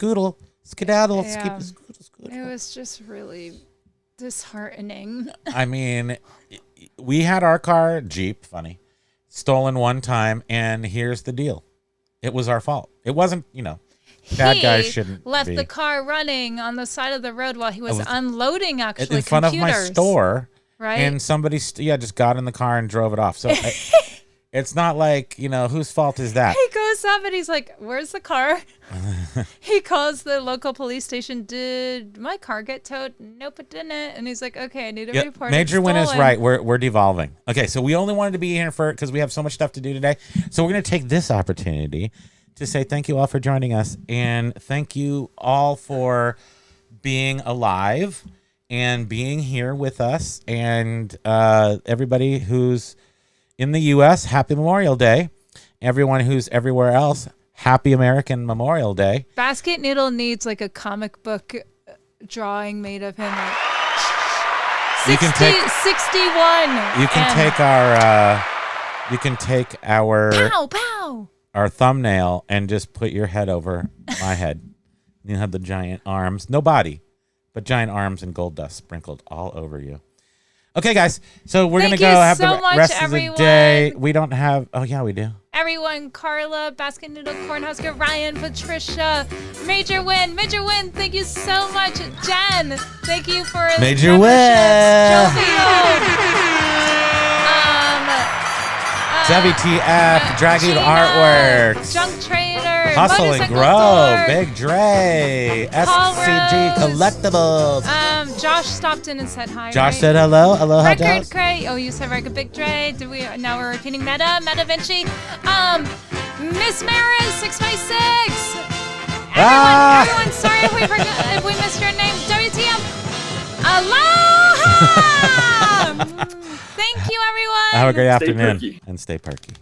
go skedaddle. Yeah. Skedaddle. It was just really disheartening. we had our car, Jeep, funny, stolen one time, and here's the deal. It was our fault. It wasn't, bad guys shouldn't left be. the car running on the side of the road while he was unloading in front of my store. Right. And somebody, just got in the car and drove it off. So it's not like, whose fault is that? He goes up and he's like, where's the car? He calls the local police station. Did my car get towed? Nope, it didn't. And he's like, okay, I need a report. Major Win is right. We're devolving. Okay, so we only wanted to be here because we have so much stuff to do today. So we're going to take this opportunity to say thank you all for joining us. And thank you all for being alive and being here with us. And everybody who's in the U.S., happy Memorial Day. Everyone who's everywhere else, happy American Memorial Day. Basket Needle needs like a comic book drawing made of him. Like, 61. You can take our pow, pow. Our thumbnail and just put your head over my head. You have the giant arms, no body, but giant arms and gold dust sprinkled all over you. Okay, guys. So we're going to go have the rest of the day. We don't have... Oh, yeah, we do. Everyone, Carla, Basket Noodle, Cornhusker, Ryan, Patricia, Major Win, thank you so much. Jen, thank you for Major Win. WTF, Dragon Artworks, Junk Trader, Hustle and Grow, Big Dre, SCG Collectibles. Josh stopped in and said hi. Josh said hello. Aloha, Record Josh. Cray. Oh, you said Record Big Dre. Now we're repeating Meta Vinci. Miss Maris 656. Everyone, sorry if we missed your name. WTM. Aloha. Thank you, everyone. Have a great afternoon and stay perky.